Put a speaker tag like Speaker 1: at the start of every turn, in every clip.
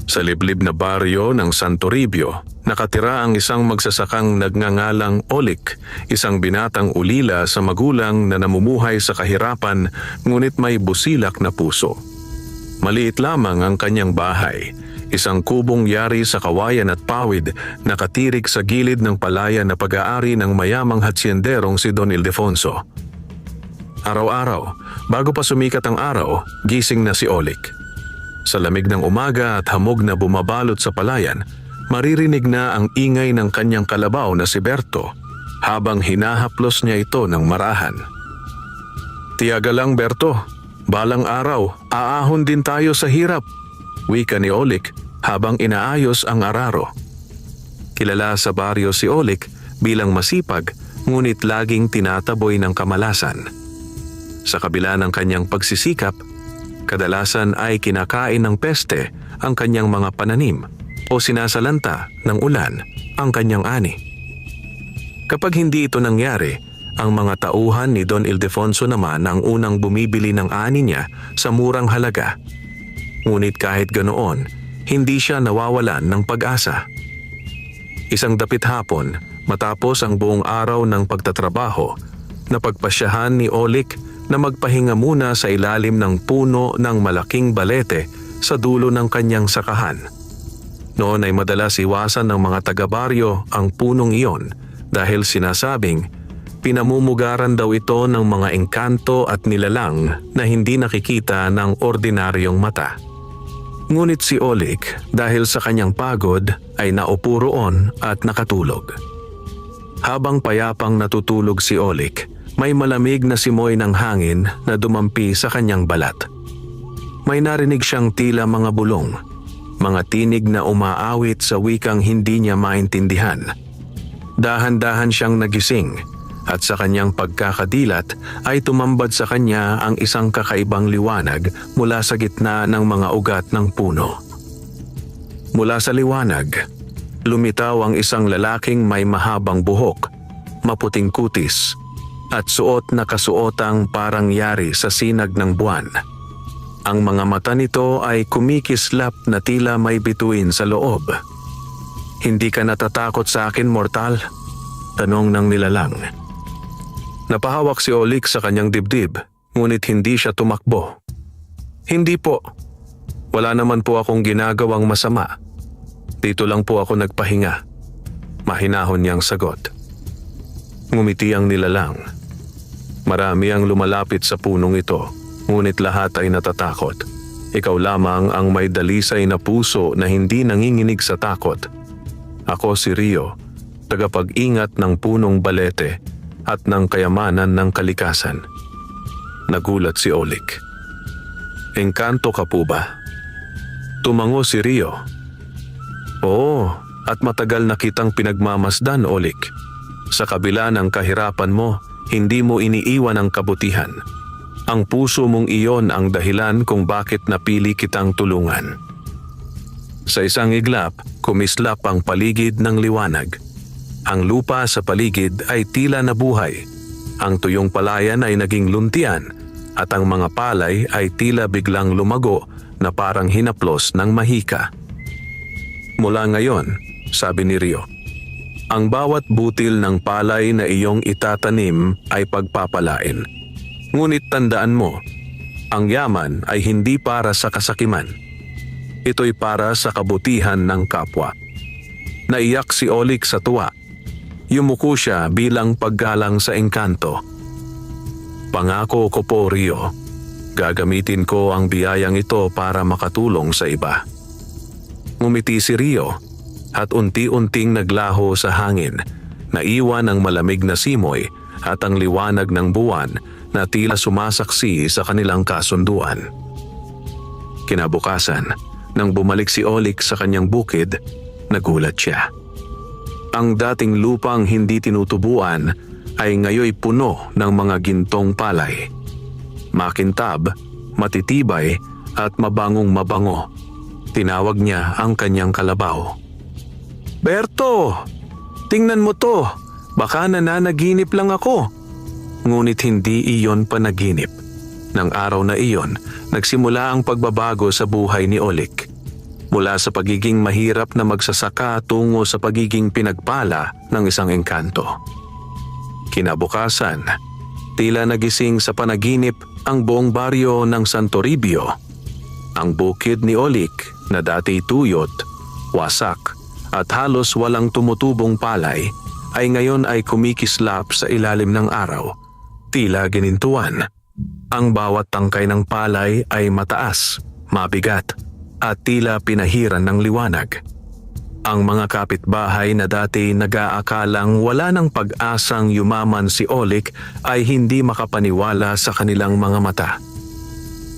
Speaker 1: Sa liblib na baryo ng San Toribio, nakatira ang isang magsasakang nagngangalang Olik, isang binatang ulila sa magulang na namumuhay sa kahirapan ngunit may busilak na puso. Maliit lamang ang kanyang bahay, isang kubong yari sa kawayan at pawid, nakatirik sa gilid ng palayan na pag-aari ng mayamang hatsyenderong si Don Ildefonso. Araw-araw, bago pa sumikat ang araw, gising na si Olik. Sa lamig ng umaga at hamog na bumabalot sa palayan, maririnig na ang ingay ng kanyang kalabaw na si Berto habang hinahaplos niya ito ng marahan. "Tiyaga lang, Berto, balang araw, aahon din tayo sa hirap," wika ni Olik habang inaayos ang araro. Kilala sa baryo si Olik bilang masipag ngunit laging tinataboy ng kamalasan. Sa kabila ng kanyang pagsisikap, kadalasan ay kinakain ng peste ang kanyang mga pananim o sinasalanta ng ulan ang kanyang ani. Kapag hindi ito nangyari, ang mga tauhan ni Don Ildefonso naman ang unang bumibili ng ani niya sa murang halaga. Ngunit kahit ganoon, hindi siya nawawalan ng pag-asa. Isang dapit hapon, matapos ang buong araw ng pagtatrabaho, napagpasyahan ni Olik na magpahinga muna sa ilalim ng puno ng malaking balete sa dulo ng kanyang sakahan. Noon ay madalas iwasan ng mga taga-baryo ang punong iyon dahil sinasabing pinamumugaran daw ito ng mga engkanto at nilalang na hindi nakikita ng ordinaryong mata. Ngunit si Olik, dahil sa kanyang pagod, ay naupo roon at nakatulog. Habang payapang natutulog si Olik, may malamig na simoy ng hangin na dumampi sa kanyang balat. May narinig siyang tila mga bulong, mga tinig na umaawit sa wikang hindi niya maintindihan. Dahan-dahan siyang nagising at sa kanyang pagkakadilat ay tumambad sa kanya ang isang kakaibang liwanag mula sa gitna ng mga ugat ng puno. Mula sa liwanag, lumitaw ang isang lalaking may mahabang buhok, maputing kutis, at suot na kasuotang parang yari sa sinag ng buwan. Ang mga mata nito ay kumikislap na tila may bituin sa loob. "Hindi ka natatakot sa akin, mortal?" tanong ng nilalang. Napahawak si Olik sa kanyang dibdib, ngunit hindi siya tumakbo. "Hindi po. Wala naman po akong ginagawang masama. Dito lang po ako nagpahinga." Mahinahon niyang sagot. Ngumiti ang nilalang. "Marami ang lumalapit sa punong ito, ngunit lahat ay natatakot. Ikaw lamang ang may dalisay na puso na hindi nanginginig sa takot. Ako si Rio, tagapag-ingat ng punong balete at ng kayamanan ng kalikasan." Nagulat si Olik. "Engkanto ka po ba?" Tumango si Rio. "Oo, at matagal na kitang pinagmamasdan, Olik. Sa kabila ng kahirapan mo, hindi mo iniiwan ang kabutihan. Ang puso mong iyon ang dahilan kung bakit napili kitang tulungan." Sa isang iglap, kumislap ang paligid ng liwanag. Ang lupa sa paligid ay tila nabuhay. Ang tuyong palayan ay naging luntian at ang mga palay ay tila biglang lumago na parang hinaplos ng mahika. "Mula ngayon," sabi ni Rio, "ang bawat butil ng palay na iyong itatanim ay pagpapalain. Ngunit tandaan mo, ang yaman ay hindi para sa kasakiman. Ito'y para sa kabutihan ng kapwa." Naiyak si Olik sa tuwa. Yumuko siya bilang paggalang sa engkanto. "Pangako ko po, Rio. Gagamitin ko ang biyayang ito para makatulong sa iba." Ngumiti si Rio at unti-unting naglaho sa hangin. Naiwan ang malamig na simoy at ang liwanag ng buwan na tila sumasaksi sa kanilang kasunduan. Kinabukasan, nang bumalik si Olik sa kanyang bukid, nagulat siya. Ang dating lupang hindi tinutubuan ay ngayoy puno ng mga gintong palay. Makintab, matitibay at mabangong mabango. Tinawag niya ang kanyang kalabaw. "Berto! Tingnan mo to! Baka nananaginip lang ako." Ngunit hindi iyon panaginip. Nang araw na iyon, nagsimula ang pagbabago sa buhay ni Olik. mula sa pagiging mahirap na magsasaka tungo sa pagiging pinagpala ng isang engkanto. Kinabukasan, tila nagising sa panaginip ang buong baryo ng Santo Toribio. Ang bukid ni Olik na dati tuyot, wasak at halos walang tumutubong palay ay ngayon ay kumikislap sa ilalim ng araw, tila ginintuan. Ang bawat tangkay ng palay ay mataas, mabigat at tila pinahiran ng liwanag. Ang mga kapitbahay na dati nag-aakalang wala ng pag-asang yumaman si Olik ay hindi makapaniwala sa kanilang mga mata.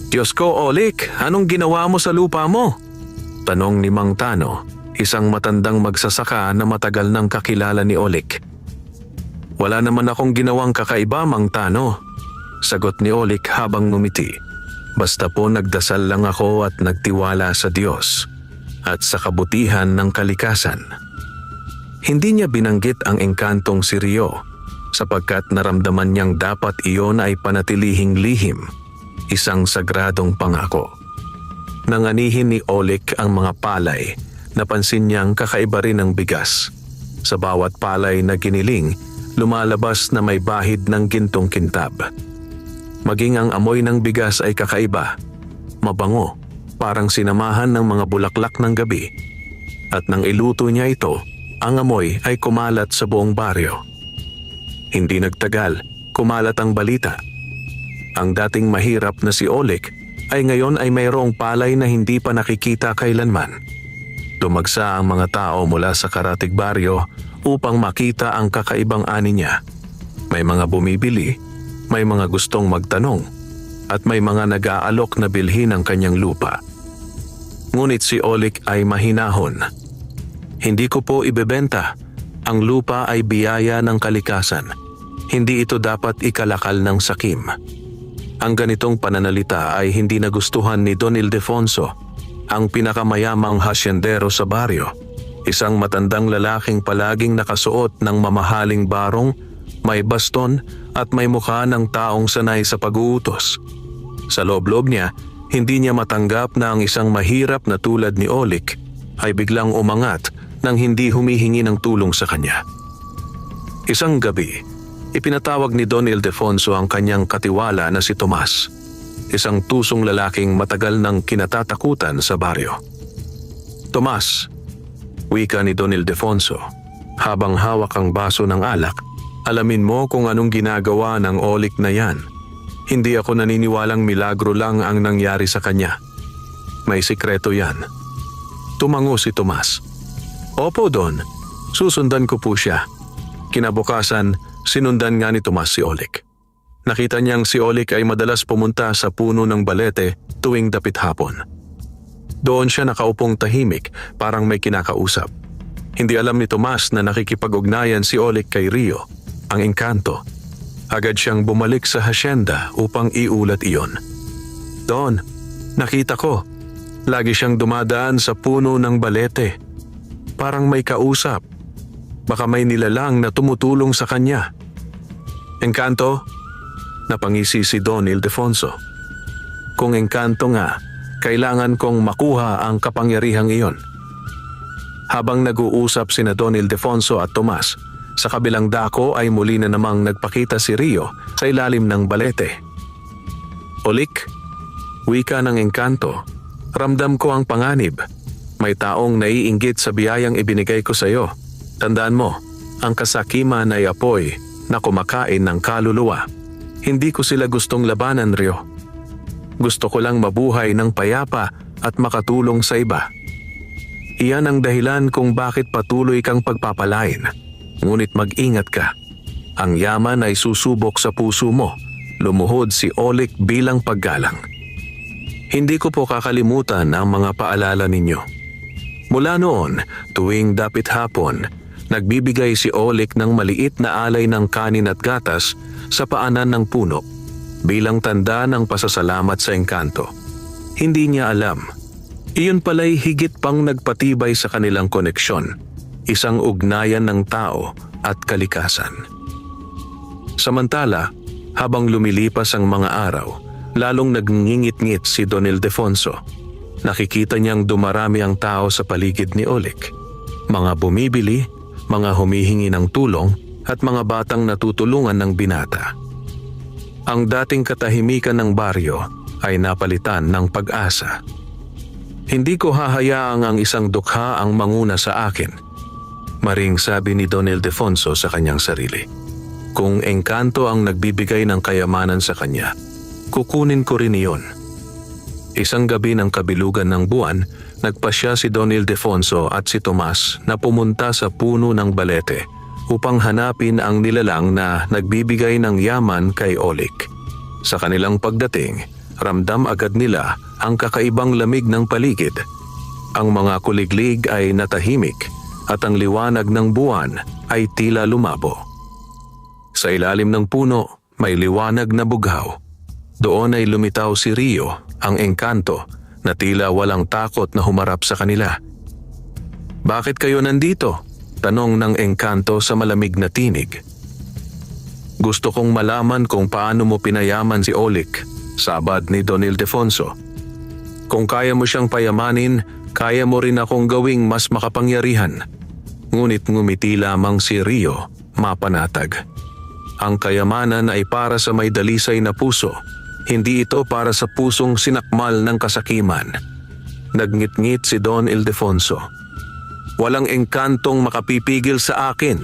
Speaker 1: "Diyos ko, Olik, anong ginawa mo sa lupa mo?" Tanong ni Mang Tano, isang matandang magsasaka na matagal nang kakilala ni Olik. "Wala naman akong ginawang kakaiba, Mang Tano," sagot ni Olik habang ngumiti. "Basta po nagdasal lang ako at nagtiwala sa Diyos at sa kabutihan ng kalikasan." Hindi niya binanggit ang engkantong si Rio sapagkat naramdaman niyang dapat iyon ay panatilihing lihim, isang sagradong pangako. Nanganihin ni Olik ang mga palay, napansin niyang kakaiba rin ang bigas. Sa bawat palay na giniling, lumalabas na may bahid ng gintong kintab. Maging ang amoy ng bigas ay kakaiba, mabango, parang sinamahan ng mga bulaklak ng gabi. At nang iluto niya ito, ang amoy ay kumalat sa buong baryo. Hindi nagtagal, kumalat ang balita. Ang dating mahirap na si Olik ay ngayon ay mayroong palay na hindi pa nakikita kailanman. Dumagsa ang mga tao mula sa karatig baryo upang makita ang kakaibang ani niya. May mga bumibili, may mga gustong magtanong, at may mga nag-aalok na bilhin ang kanyang lupa. Ngunit si Olik ay mahinahon. "Hindi ko po ibebenta. Ang lupa ay biyaya ng kalikasan. Hindi ito dapat ikalakal ng sakim." Ang ganitong pananalita ay hindi nagustuhan ni Don Ildefonso, ang pinakamayamang hasyendero sa baryo. Isang matandang lalaking palaging nakasuot ng mamahaling barong, may baston at may mukha ng taong sanay sa pag-uutos. Sa loob-loob niya, hindi niya matanggap na ang isang mahirap na tulad ni Olik ay biglang umangat nang hindi humihingi ng tulong sa kanya. Isang gabi, ipinatawag ni Don Ildefonso ang kanyang katiwala na si Tomas, isang tusong lalaking matagal nang kinatatakutan sa baryo. "Tomas," wika ni Don Ildefonso, habang hawak ang baso ng alak, "alamin mo kung anong ginagawa ng Olik na yan. Hindi ako naniniwalang milagro lang ang nangyari sa kanya. May sikreto yan." Tumango si Tomas. "Opo, Don. Susundan ko po siya." Kinabukasan, sinundan nga ni Tomas si Olik. Nakita niyang si Olik ay madalas pumunta sa puno ng balete tuwing dapit hapon. Doon siya nakaupong tahimik, parang may kinakausap. Hindi alam ni Tomas na nakikipag-ugnayan si Olik kay Rio, ang engkanto. Agad siyang bumalik sa hasyenda upang iulat iyon. "Don, nakita ko. Lagi siyang dumadaan sa puno ng balete. Parang may kausap. Baka may nilalang na tumutulong sa kanya." "Engkanto?" Napangisi si Don Ildefonso. "Kung engkanto nga, kailangan kong makuha ang kapangyarihang iyon." Habang nag-uusap sina Don Ildefonso at Tomas, sa kabilang dako ay muli na namang nagpakita si Rio sa ilalim ng balete. "Olik," wika ng engkanto, "ramdam ko ang panganib. May taong naiinggit sa biyayang ibinigay ko sa iyo. Tandaan mo, ang kasakiman ay apoy na kumakain ng kaluluwa. Hindi ko sila gustong labanan, Rio. Gusto ko lang mabuhay ng payapa at makatulong sa iba. Iyan ang dahilan kung bakit patuloy kang pagpapalain. Ngunit mag-ingat ka. Ang yaman ay susubok sa puso mo." Lumuhod si Olik bilang paggalang. "Hindi ko po kakalimutan ang mga paalala ninyo." Mula noon, tuwing dapit hapon, nagbibigay si Olik ng maliit na alay ng kanin at gatas sa paanan ng puno bilang tanda ng pasasalamat sa engkanto. Hindi niya alam, iyon pala'y higit pang nagpatibay sa kanilang koneksyon, isang ugnayan ng tao at kalikasan. Samantala, habang lumilipas ang mga araw, lalong nagngingit-ngit si Don Ildefonso. Nakikita niyang dumarami ang tao sa paligid ni Oleg. Mga bumibili, mga humihingi ng tulong at mga batang natutulungan ng binata. Ang dating katahimikan ng baryo ay napalitan ng pag-asa. Hindi ko hahayaang ang isang dukha ang manguna sa akin, maring sabi ni Don Ildefonso sa kanyang sarili. Kung engkanto ang nagbibigay ng kayamanan sa kanya, kukunin ko rin iyon. Isang gabi ng kabilugan ng buwan, nagpasya si Don Ildefonso at si Tomas na pumunta sa puno ng balete upang hanapin ang nilalang na nagbibigay ng yaman kay Oleg. Sa kanilang pagdating, ramdam agad nila ang kakaibang lamig ng paligid. Ang mga kuliglig ay natahimik at ang liwanag ng buwan ay tila lumabo. Sa ilalim ng puno, may liwanag na bughaw. Doon ay lumitaw si Rio, ang engkanto, na tila walang takot na humarap sa kanila. "Bakit kayo nandito?" tanong ng engkanto sa malamig na tinig. "Gusto kong malaman kung paano mo pinayaman si Oleg," sabad ni Don Ildefonso. "Kung kaya mo siyang payamanin, kaya mo rin akong gawing mas makapangyarihan." Ngunit ngumiti lamang si Rio, mapanatag. Ang kayamanan ay para sa may dalisay na puso, hindi ito para sa pusong sinakmal ng kasakiman. Nagngit-ngit si Don Ildefonso. "Walang engkantong makapipigil sa akin,"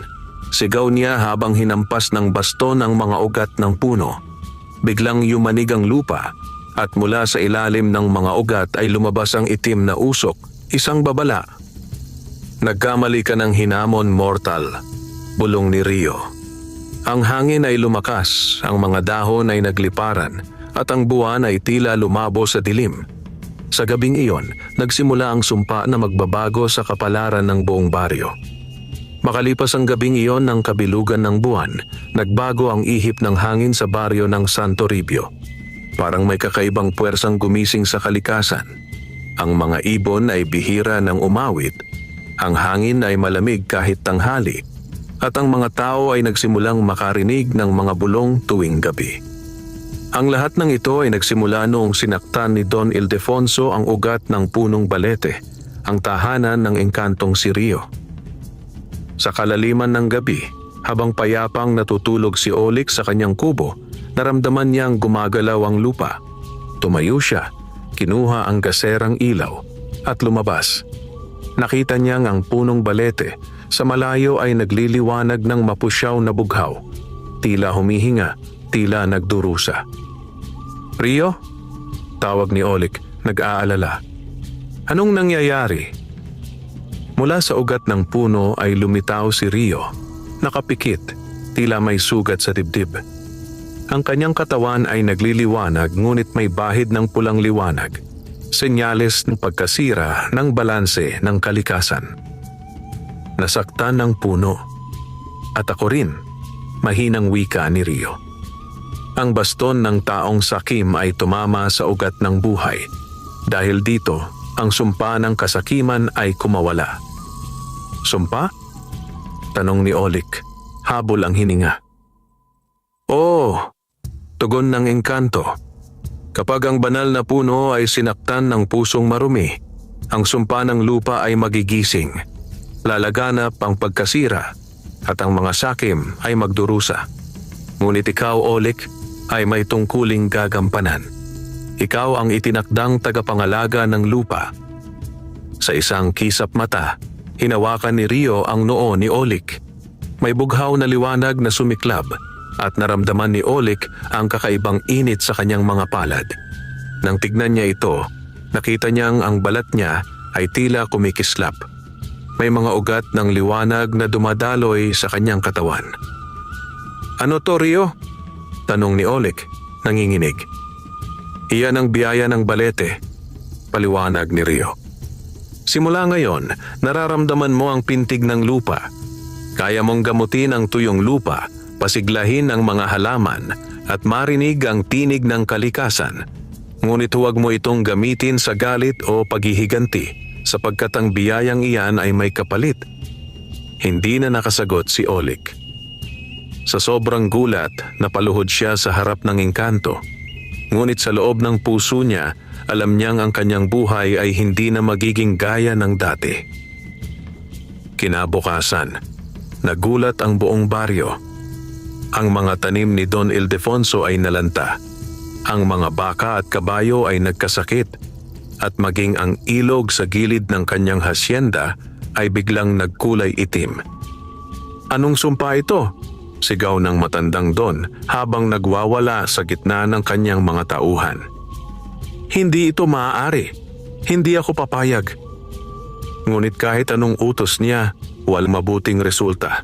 Speaker 1: sigaw niya habang hinampas ng baston ang mga ugat ng puno. Biglang yumanig ang lupa at mula sa ilalim ng mga ugat ay lumabas ang itim na usok, isang babala. "Nagkamali ka ng hinamon, mortal," bulong ni Rio. Ang hangin ay lumakas, ang mga dahon ay nagliparan at ang buwan ay tila lumabo sa dilim. Sa gabing iyon, nagsimula ang sumpa na magbabago sa kapalaran ng buong baryo. Makalipas ang gabing iyon ng kabilugan ng buwan, nagbago ang ihip ng hangin sa baryo ng Santo Toribio. Parang may kakaibang puwersang gumising sa kalikasan. Ang mga ibon ay bihira ng umawit, ang hangin ay malamig kahit tanghali, at ang mga tao ay nagsimulang makarinig ng mga bulong tuwing gabi. Ang lahat ng ito ay nagsimula noong sinaktan ni Don Ildefonso ang ugat ng punong balete, ang tahanan ng engkantong si Rio. Sa kalaliman ng gabi, habang payapang natutulog si Oleg sa kanyang kubo, naramdaman niyang gumagalaw ang lupa. Tumayo siya, kinuha ang gaserang ilaw at lumabas. Nakita niyang ang punong balete sa malayo ay nagliliwanag ng mapusyaw na bughaw. Tila humihinga, tila nagdurusa. "Rio?" tawag ni Oleg, nag-aalala. "Anong nangyayari?" Mula sa ugat ng puno ay lumitaw si Rio, nakapikit, tila may sugat sa dibdib. Ang kanyang katawan ay nagliliwanag ngunit may bahid ng pulang liwanag, senyales ng pagkasira ng balanse ng kalikasan. "Nasaktan ng puno. At ako rin," mahinang wika ni Rio. Ang baston ng taong sakim ay tumama sa ugat ng buhay. Dahil dito, ang sumpa ng kasakiman ay kumawala. "Sumpa?" tanong ni Oleg, habol ang hininga. "Oo," tugon ng engkanto. "Kapag ang banal na puno ay sinaktan ng pusong marumi, ang sumpa ng lupa ay magigising. Lalaganap ang pagkasira at ang mga sakim ay magdurusa. Ngunit ikaw, Oleg, ay may tungkuling gagampanan. Ikaw ang itinakdang tagapangalaga ng lupa." Sa isang kisap mata, hinawakan ni Rio ang noo ni Oleg. May bughaw na liwanag na sumiklab at naramdaman ni Oleg ang kakaibang init sa kanyang mga palad. Nang tignan niya ito, nakita niyang ang balat niya ay tila kumikislap. May mga ugat ng liwanag na dumadaloy sa kanyang katawan. "Ano to, Rio?" tanong ni Oleg, nanginginig. "Iyan ang biyaya ng balete," paliwanag ni Rio. "Simula ngayon, nararamdaman mo ang pintig ng lupa. Kaya mong gamutin ang tuyong lupa, pasiglahin ang mga halaman, at marinig ang tinig ng kalikasan. Ngunit huwag mo itong gamitin sa galit o paghihiganti, sapagkat ang biyayang iyan ay may kapalit." Hindi na nakasagot si Oleg. Sa sobrang gulat, napaluhod siya sa harap ng engkanto. Ngunit sa loob ng puso niya Alam niyang ang kanyang buhay ay hindi na magiging gaya ng dati. Kinabukasan, nagulat ang buong baryo. Ang mga tanim ni Don Ildefonso ay nalanta. Ang mga baka at kabayo ay nagkasakit at maging ang ilog sa gilid ng kanyang hasyenda ay biglang nagkulay itim. Anong sumpa ito? Sigaw ng matandang Don habang nagwawala sa gitna ng kanyang mga tauhan. Hindi ito maaari. Hindi ako papayag. Ngunit kahit anong utos niya, walang mabuting resulta.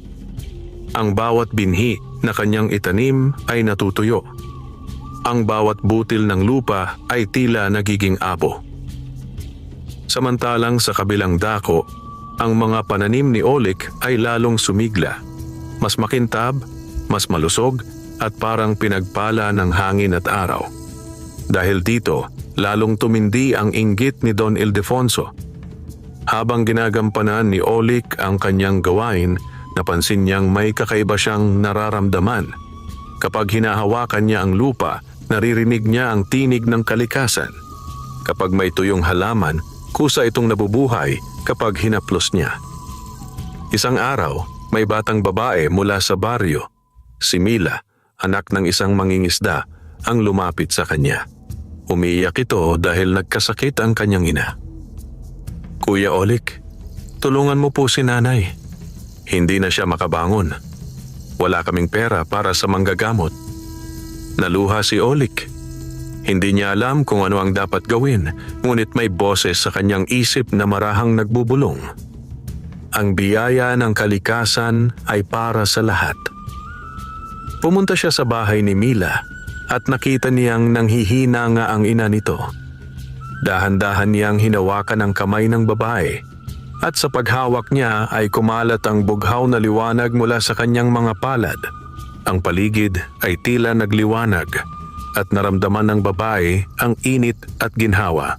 Speaker 1: Ang bawat binhi na kanyang itanim ay natutuyo. Ang bawat butil ng lupa ay tila nagiging abo. Samantalang sa kabilang dako, ang mga pananim ni Olik ay lalong sumigla. Mas makintab, mas malusog at parang pinagpala ng hangin at araw. Dahil dito, lalong tumindi ang inggit ni Don Ildefonso. Habang ginagampanan ni Olik ang kanyang gawain, napansin niyang may kakaiba siyang nararamdaman. Kapag hinahawakan niya ang lupa, naririnig niya ang tinig ng kalikasan. Kapag may tuyong halaman, kusa itong nabubuhay kapag hinaplos niya. Isang araw, may batang babae mula sa baryo, si Mila, anak ng isang mangingisda, ang lumapit sa kanya. Umiiyak ito dahil nagkasakit ang kanyang ina. Kuya Olik, tulungan mo po si nanay. Hindi na siya makabangon. Wala kaming pera para sa manggagamot. Naluha si Olik. Hindi niya alam kung ano ang dapat gawin, ngunit may boses sa kanyang isip na marahang nagbubulong. Ang biyaya ng kalikasan ay para sa lahat. Pumunta siya sa bahay ni Mila at nakita niyang nanghihina nga ang ina nito. Dahan-dahan niyang hinawakan ang kamay ng babae at sa paghawak niya ay kumalat ang bughaw na liwanag mula sa kanyang mga palad. Ang paligid ay tila nagliwanag at naramdaman ng babae ang init at ginhawa.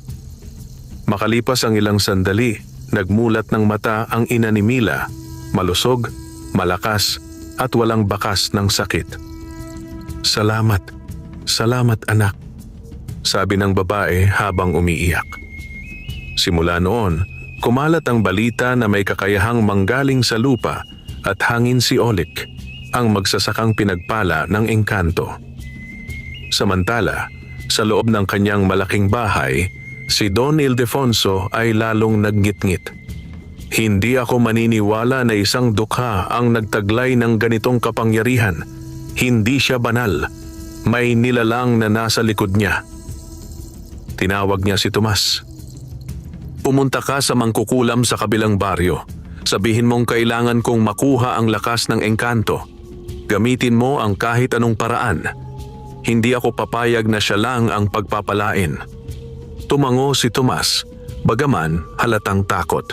Speaker 1: Makalipas ang ilang sandali, nagmulat ng mata ang ina ni Mila, malusog, malakas at walang bakas ng sakit. Salamat, salamat anak, sabi ng babae habang umiiyak. Simula noon, kumalat ang balita na may kakayahang manggaling sa lupa at hangin si Olik, ang magsasakang pinagpala ng engkanto. Samantala, sa loob ng kanyang malaking bahay, si Don Ildefonso ay lalong naggitngit. Hindi ako maniniwala na isang dukha ang nagtaglay ng ganitong kapangyarihan. Hindi siya banal. May nilalang na nasa likod niya. Tinawag niya si Tomas. Pumunta ka sa mangkukulam sa kabilang baryo. Sabihin mong kailangan kong makuha ang lakas ng engkanto. Gamitin mo ang kahit anong paraan. Hindi ako papayag na siya lang ang pagpapalain. Tumango si Tomas, bagaman halatang takot.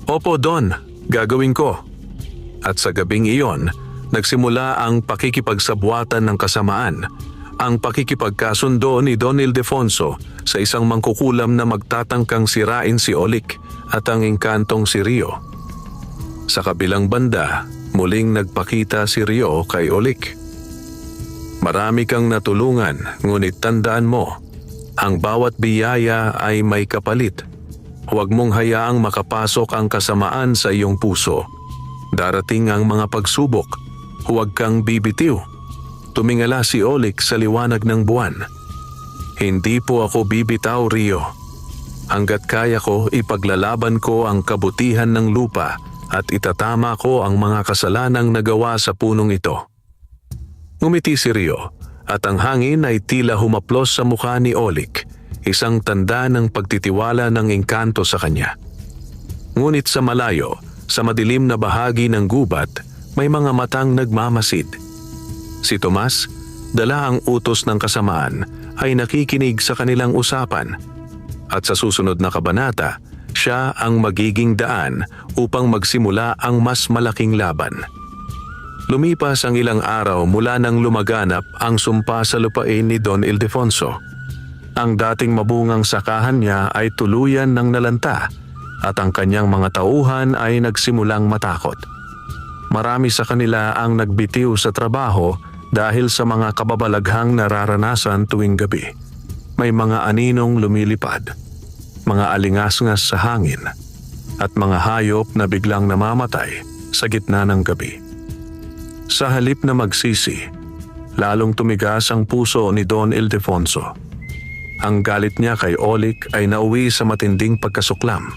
Speaker 1: Opo, Don, gagawin ko. At sa gabing iyon, nagsimula ang pakikipagsabwatan ng kasamaan, ang pakikipagkasundo ni Don Ildefonso sa isang mangkukulam na magtatangkang sirain si Olik at ang engkantong si Rio. Sa kabilang banda, muling nagpakita si Rio kay Olik. Marami kang natulungan, ngunit tandaan mo, ang bawat biyaya ay may kapalit. Huwag mong hayaang makapasok ang kasamaan sa iyong puso. Darating ang mga pagsubok, huwag kang bibitiw. Tumingala si Olik sa liwanag ng buwan. Hindi po ako bibitaw, Rio. Hanggat kaya ko, ipaglalaban ko ang kabutihan ng lupa at itatama ko ang mga kasalanang nagawa sa punong ito. Ngumiti si Rio at ang hangin ay tila humaplos sa mukha ni Olik, isang tanda ng pagtitiwala ng engkanto sa kanya. Ngunit sa malayo, sa madilim na bahagi ng gubat, may mga matang nagmamasid. Si Tomas, dala ang utos ng kasamaan, ay nakikinig sa kanilang usapan. At sa susunod na kabanata, siya ang magiging daan upang magsimula ang mas malaking laban. Lumipas ang ilang araw mula nang lumaganap ang sumpa sa lupain ni Don Ildefonso. Ang dating mabungang sakahan niya ay tuluyan ng nalanta at ang kanyang mga tauhan ay nagsimulang matakot. Marami sa kanila ang nagbitiw sa trabaho dahil sa mga kababalaghang nararanasan tuwing gabi. May mga aninong lumilipad, mga alingasngas sa hangin, at mga hayop na biglang namamatay sa gitna ng gabi. Sa halip na magsisi, lalong tumigas ang puso ni Don Ildefonso. Ang galit niya kay Olik ay nauwi sa matinding pagkasuklam.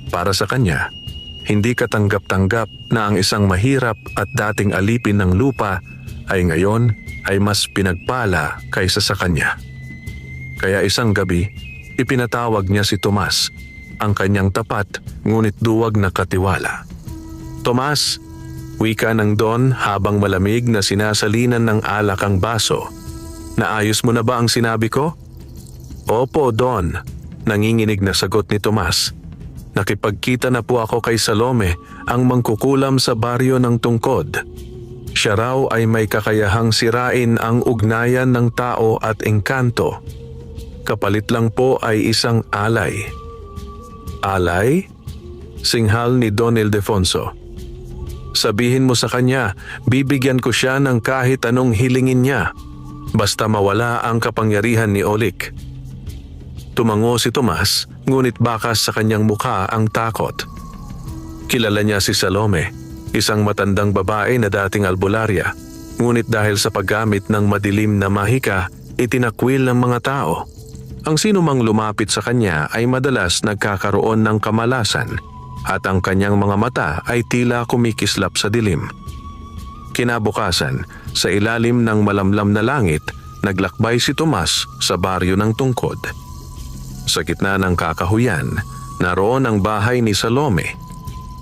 Speaker 1: Para sa kanya, hindi katanggap-tanggap na ang isang mahirap at dating alipin ng lupa ay ngayon ay mas pinagpala kaysa sa kanya. Kaya isang gabi, ipinatawag niya si Tomas, ang kanyang tapat ngunit duwag na katiwala. "Tomas," wika ng Don habang malamig na sinasalinan ng alak ang baso. "Naayos mo na ba ang sinabi ko?" "Opo, Don," nanginginig na sagot ni Tomas. "Nakipagkita na po ako kay Salome, ang mangkukulam sa baryo ng Tungkod. Siya raw ay may kakayahang sirain ang ugnayan ng tao at engkanto. Kapalit lang po ay isang alay." "Alay?" singhal ni Don Ildefonso. "Sabihin mo sa kanya, bibigyan ko siya ng kahit anong hilingin niya, basta mawala ang kapangyarihan ni Olik." Tumango si Tomas, ngunit bakas sa kanyang mukha ang takot. Kilala niya si Salome, isang matandang babae na dating albularya, ngunit dahil sa paggamit ng madilim na mahika, itinakwil ng mga tao. Ang sino mang lumapit sa kanya ay madalas nagkakaroon ng kamalasan at ang kanyang mga mata ay tila kumikislap sa dilim. Kinabukasan, sa ilalim ng malamlam na langit, naglakbay si Tomas sa baryo ng Tungkod. Sa gitna ng kakahuyan, naroon ang bahay ni Salome,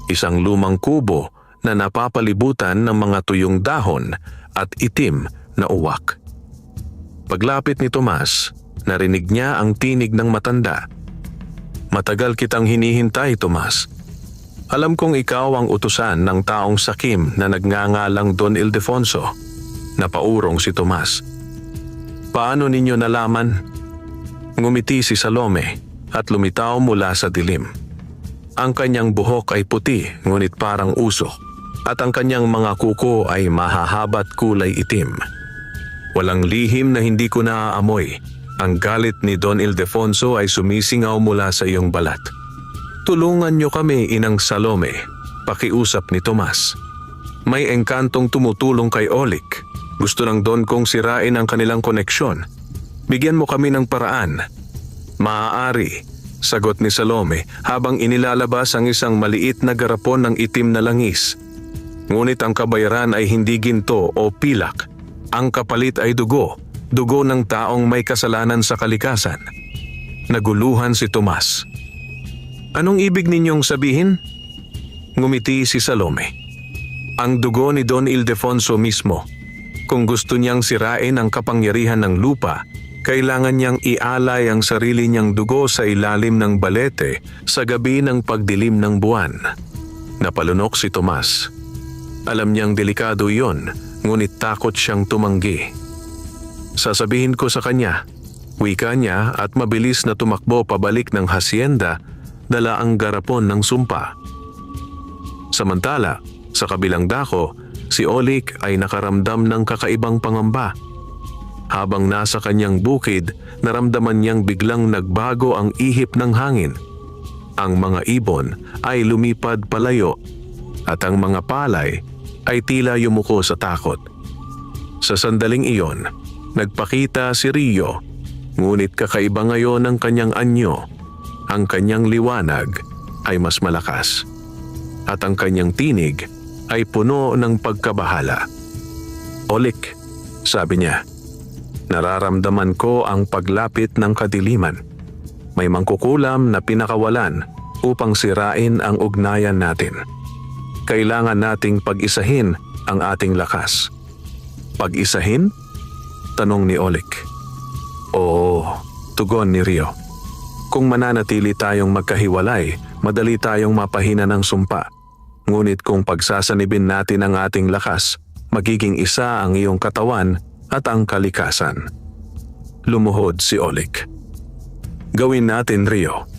Speaker 1: isang lumang kubo na napapalibutan ng mga tuyong dahon at itim na uwak. Paglapit ni Tomas, narinig niya ang tinig ng matanda. "Matagal kitang hinihintay, Tomas. Alam kong ikaw ang utusan ng taong sakim na nagngangalang Don Ildefonso." Napaurong si Tomas. "Paano ninyo nalaman?" Ngumiti si Salome at lumitaw mula sa dilim. Ang kanyang buhok ay puti ngunit parang usok at ang kanyang mga kuko ay mahahaba't kulay itim. "Walang lihim na hindi ko naaamoy. Ang galit ni Don Ildefonso ay sumisingaw mula sa iyong balat. Tulungan niyo kami, Inang Salome," pakiusap ni Tomas. "May engkantong tumutulong kay Olik. Gusto ng Don kong sirain ang kanilang koneksyon. Bigyan mo kami ng paraan." "Maaari," sagot ni Salome habang inilalabas ang isang maliit na garapon ng itim na langis. "Ngunit ang kabayaran ay hindi ginto o pilak. Ang kapalit ay dugo. Dugo ng taong may kasalanan sa kalikasan." Naguluhan si Tomas. "Anong ibig ninyong sabihin?" Ngumiti si Salome. "Ang dugo ni Don Ildefonso mismo. Kung gusto niyang sirain ang kapangyarihan ng lupa, kailangan niyang ialay ang sarili niyang dugo sa ilalim ng balete sa gabi ng pagdilim ng buwan." Napalunok si Tomas. Alam niyang delikado iyon, ngunit takot siyang tumanggi. "Sasabihin ko sa kanya," wika niya at mabilis na tumakbo pabalik ng hasyenda, dala ang garapon ng sumpa. Samantala, sa kabilang dako, si Olik ay nakaramdam ng kakaibang pangamba. Habang nasa kanyang bukid, naramdaman niyang biglang nagbago ang ihip ng hangin. Ang mga ibon ay lumipad palayo at ang mga palay ay tila yumuko sa takot. Sa sandaling iyon, nagpakita si Rio, ngunit kakaiba ngayon ang kanyang anyo. Ang kanyang liwanag ay mas malakas at ang kanyang tinig ay puno ng pagkabahala. "Olik," sabi niya, "nararamdaman ko ang paglapit ng kadiliman. May mangkukulam na pinakawalan upang sirain ang ugnayan natin. Kailangan nating pag-isahin ang ating lakas." "Pag-isahin?" tanong ni Olik. "Oo," tugon ni Rio. "Kung mananatili tayong magkahiwalay, madali tayong mapahina ng sumpa. Ngunit kung pagsasanibin natin ang ating lakas, magiging isa ang iyong katawan at ang kalikasan." Lumuhod si Olik. "Gawin natin, Rio.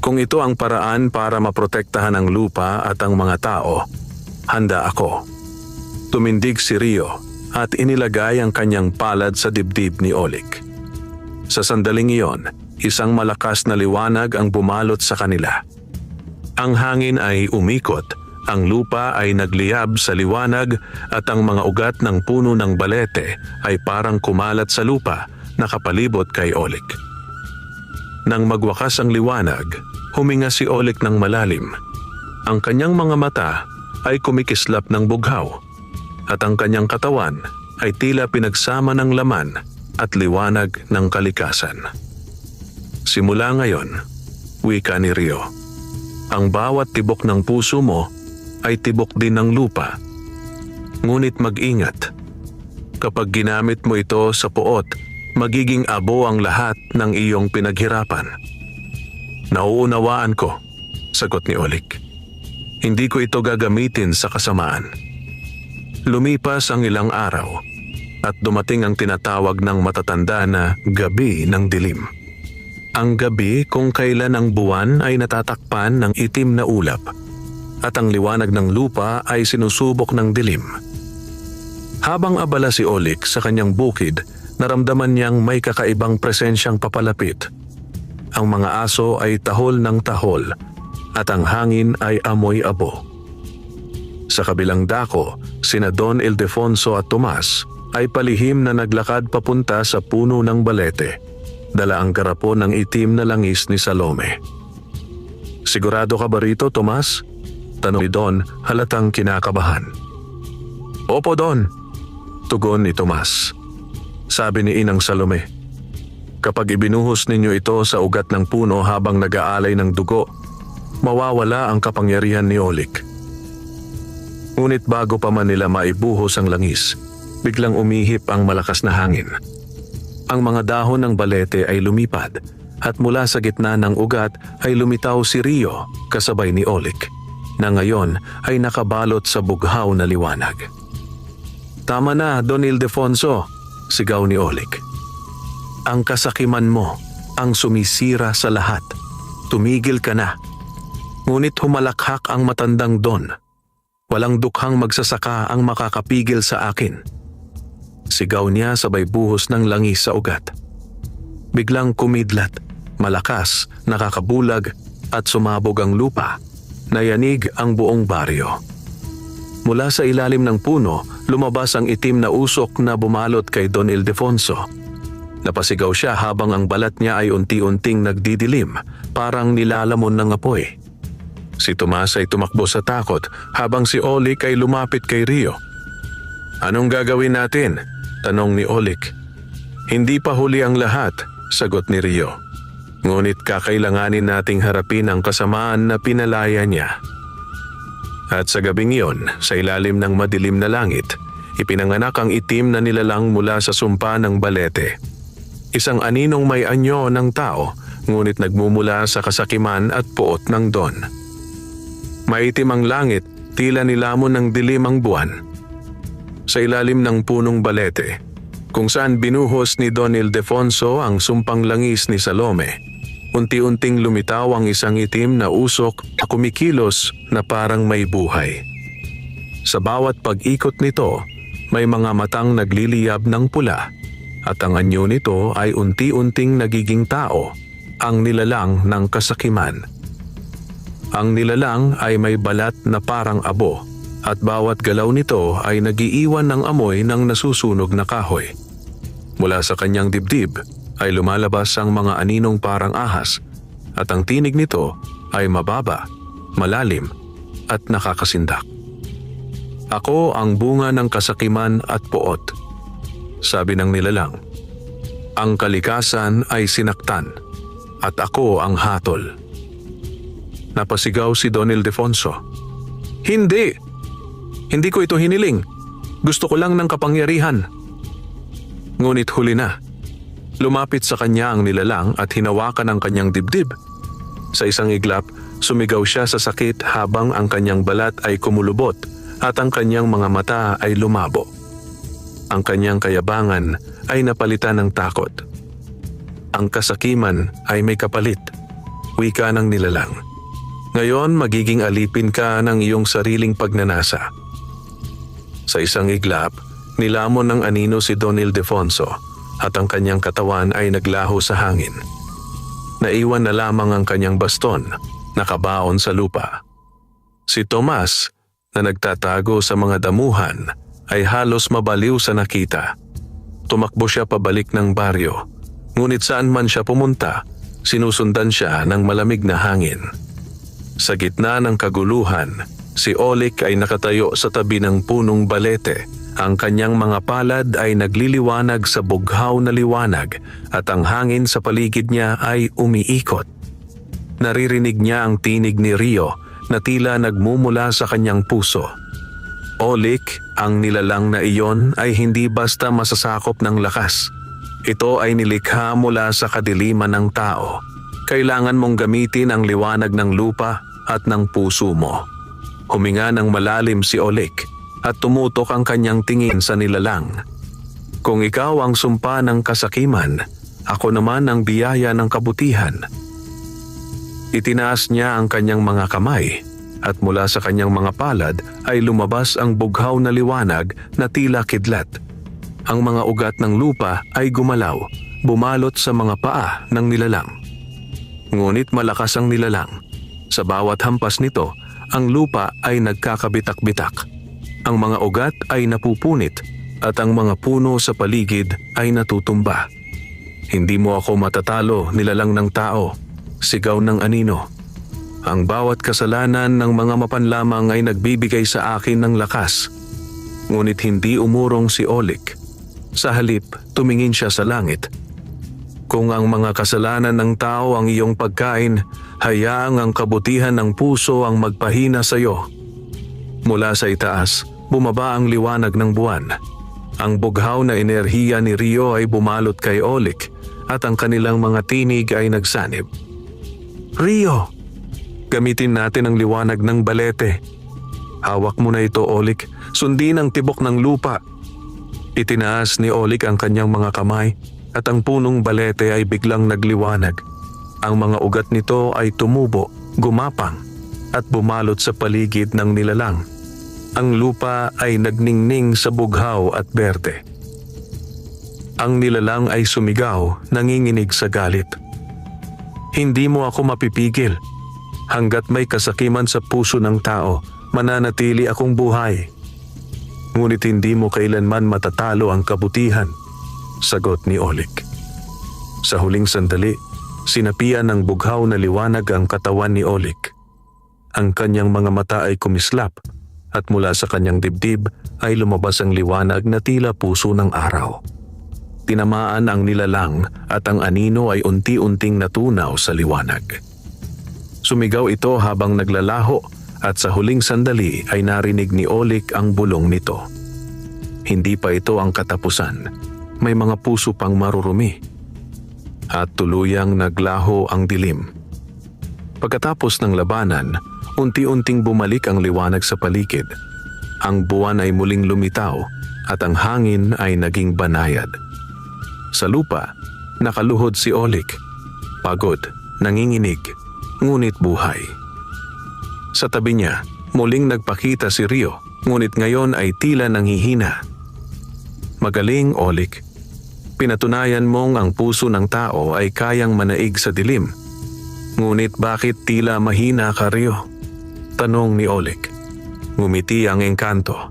Speaker 1: Kung ito ang paraan para maprotektahan ang lupa at ang mga tao, handa ako." Tumindig si Rio at inilagay ang kanyang palad sa dibdib ni Olik. Sa sandaling iyon, isang malakas na liwanag ang bumalot sa kanila. Ang hangin ay umikot, ang lupa ay nagliyab sa liwanag at ang mga ugat ng puno ng balete ay parang kumalat sa lupa nakapalibot kay Olik. Nang magwakas ang liwanag, huminga si Olik ng malalim. Ang kanyang mga mata ay kumikislap ng bughaw at ang kanyang katawan ay tila pinagsama ng laman at liwanag ng kalikasan. Simula ngayon, wika ni Rio, ang bawat tibok ng puso mo ay tibok din ng lupa. Ngunit mag-ingat. Kapag ginamit mo ito sa puot, magiging abo ang lahat ng iyong pinaghirapan. Nauunawaan ko, sagot ni Olik. Hindi ko ito gagamitin sa kasamaan. Lumipas ang ilang araw at dumating ang tinatawag ng matatanda na gabi ng dilim. Ang gabi kung kailan ang buwan ay natatakpan ng itim na ulap at ang liwanag ng lupa ay sinusubok ng dilim. Habang abala si Olik sa kanyang bukid, naramdaman niyang may kakaibang presensyang papalapit. Ang mga aso ay tahol ng tahol at ang hangin ay amoy abo. Sa kabilang dako, sina Don Ildefonso at Tomas ay palihim na naglakad papunta sa puno ng balete, dala ang garapon ng itim na langis ni Salome. Sigurado ka ba rito, Tomas? Tanong ni Don halatang kinakabahan. Opo, Don, tugon ni Tomas. Sabi ni Inang Salome, kapag ibinuhos ninyo ito sa ugat ng puno habang nag-aalay ng dugo, mawawala ang kapangyarihan ni Olik. Ngunit bago pa man nila maibuhos ang langis, biglang umihip ang malakas na hangin. Ang mga dahon ng balete ay lumipad at mula sa gitna ng ugat ay lumitaw si Rio kasabay ni Olik, na ngayon ay nakabalot sa bughaw na liwanag. Tama na, Don Ildefonso, sigaw ni Olik. Ang kasakiman mo ang sumisira sa lahat. Tumigil ka na. Ngunit humalakhak ang matandang Don. Walang dukhang magsasaka ang makakapigil sa akin. Sigaw niya sabay buhos ng langis sa ugat. Biglang kumidlat, malakas, nakakabulag at sumabog ang lupa. Nayanig ang buong baryo. Mula sa ilalim ng puno, lumabas ang itim na usok na bumalot kay Don Ildefonso. Napasigaw siya habang ang balat niya ay unti-unting nagdidilim, parang nilalamon ng apoy. Si Tomas ay tumakbo sa takot habang si Olik ay lumapit kay Rio. Anong gagawin natin? Tanong ni Olik. Hindi pa huli ang lahat, sagot ni Rio. Ngunit kakailanganin nating harapin ang kasamaan na pinalaya niya. At sa gabing iyon, sa ilalim ng madilim na langit, ipinanganak ang itim na nilalang mula sa sumpa ng balete. Isang aninong may anyo ng tao, ngunit nagmumula sa kasakiman at puot ng Don. Maitim ang langit, tila nilamon ng dilim ang buwan. Sa ilalim ng punong balete, kung saan binuhos ni Don Ildefonso ang sumpang langis ni Salome, unti-unting lumitaw ang isang itim na usok na kumikilos na parang may buhay. Sa bawat pag-ikot nito, may mga matang nagliliyab ng pula at ang anyo nito ay unti-unting nagiging tao, ang nilalang ng kasakiman. Ang nilalang ay may balat na parang abo at bawat galaw nito ay nagiiwan ng amoy ng nasusunog na kahoy. Mula sa kanyang dibdib ay lumalabas ang mga aninong parang ahas at ang tinig nito ay mababa, malalim at nakakasindak. Ako ang bunga ng kasakiman at puot, sabi ng nilalang. Ang kalikasan ay sinaktan at ako ang hatol. Napasigaw si Don Ildefonso. Hindi! Hindi ko ito hiniling. Gusto ko lang ng kapangyarihan. Ngunit huli na. Lumapit sa kanya ang nilalang at hinawakan ang kanyang dibdib. Sa isang iglap, sumigaw siya sa sakit habang ang kanyang balat ay kumulubot at ang kanyang mga mata ay lumabo. Ang kanyang kayabangan ay napalitan ng takot. Ang kasakiman ay may kapalit, wika ng nilalang. Ngayon magiging alipin ka ng iyong sariling pagnanasa. Sa isang iglap, nilamon ng anino si Don Ildefonso at ang kanyang katawan ay naglaho sa hangin. Naiwan na lamang ang kanyang baston, nakabaon sa lupa. Si Tomas, na nagtatago sa mga damuhan, ay halos mabaliw sa nakita. Tumakbo siya pabalik ng baryo, ngunit saan man siya pumunta, sinusundan siya ng malamig na hangin. Sa gitna ng kaguluhan, si Olik ay nakatayo sa tabi ng punong balete. Ang kanyang mga palad ay nagliliwanag sa bughaw na liwanag at ang hangin sa paligid niya ay umiikot. Naririnig niya ang tinig ni Rio na tila nagmumula sa kanyang puso. Olik, ang nilalang na iyon ay hindi basta masasakop ng lakas. Ito ay nilikha mula sa kadiliman ng tao. Kailangan mong gamitin ang liwanag ng lupa at ng puso mo. Huminga ng malalim si Olik at tumutok ang kanyang tingin sa nilalang. Kung ikaw ang sumpa ng kasakiman, ako naman ang biyaya ng kabutihan. Itinaas niya ang kanyang mga kamay at mula sa kanyang mga palad ay lumabas ang bughaw na liwanag na tila kidlat. Ang mga ugat ng lupa ay gumalaw, bumalot sa mga paa ng nilalang. Ngunit malakas ang nilalang. Sa bawat hampas nito, ang lupa ay nagkakabitak-bitak. Ang mga ugat ay napupunit at ang mga puno sa paligid ay natutumba. Hindi mo ako matatalo, nilalang ng tao, sigaw ng anino. Ang bawat kasalanan ng mga mapanlamang ay nagbibigay sa akin ng lakas. Ngunit hindi umurong si Olik. Sa halip, tumingin siya sa langit. Kung ang mga kasalanan ng tao ang iyong pagkain, hayaang ang kabutihan ng puso ang magpahina sa iyo. Mula sa itaas, bumaba ang liwanag ng buwan. Ang bughaw na enerhiya ni Rio ay bumalot kay Olik at ang kanilang mga tinig ay nagsanib. Rio! Gamitin natin ang liwanag ng balete. Hawak mo na ito, Olik. Sundin ang tibok ng lupa. Itinaas ni Olik ang kanyang mga kamay at ang punong balete ay biglang nagliwanag. Ang mga ugat nito ay tumubo, gumapang at bumalot sa paligid ng nilalang. Ang lupa ay nagningning sa bughaw at berde. Ang nilalang ay sumigaw, nanginginig sa galit. Hindi mo ako mapipigil. Hanggat may kasakiman sa puso ng tao, mananatili akong buhay. Ngunit hindi mo kailanman matatalo ang kabutihan, sagot ni Olik. Sa huling sandali, sinapian ng bughaw na liwanag ang katawan ni Olik. Ang kanyang mga mata ay kumislap at mula sa kanyang dibdib ay lumabas ang liwanag na tila puso ng araw. Tinamaan ang nilalang at ang anino ay unti-unting natunaw sa liwanag. Sumigaw ito habang naglalaho at sa huling sandali ay narinig ni Olik ang bulong nito. Hindi pa ito ang katapusan. May mga puso pang marurumi. At tuluyang naglaho ang dilim. Pagkatapos ng labanan, unti-unting bumalik ang liwanag sa paligid. Ang buwan ay muling lumitaw at ang hangin ay naging banayad. Sa lupa, nakaluhod si Olik. Pagod, nanginginig, ngunit buhay. Sa tabi niya, muling nagpakita si Rio, ngunit ngayon ay tila nanghihina. Magaling, Olik. Pinatunayan mong ang puso ng tao ay kayang manaig sa dilim. Ngunit bakit tila mahina ka, Rio? Tanong ni Olik. Ngumiti ang engkanto.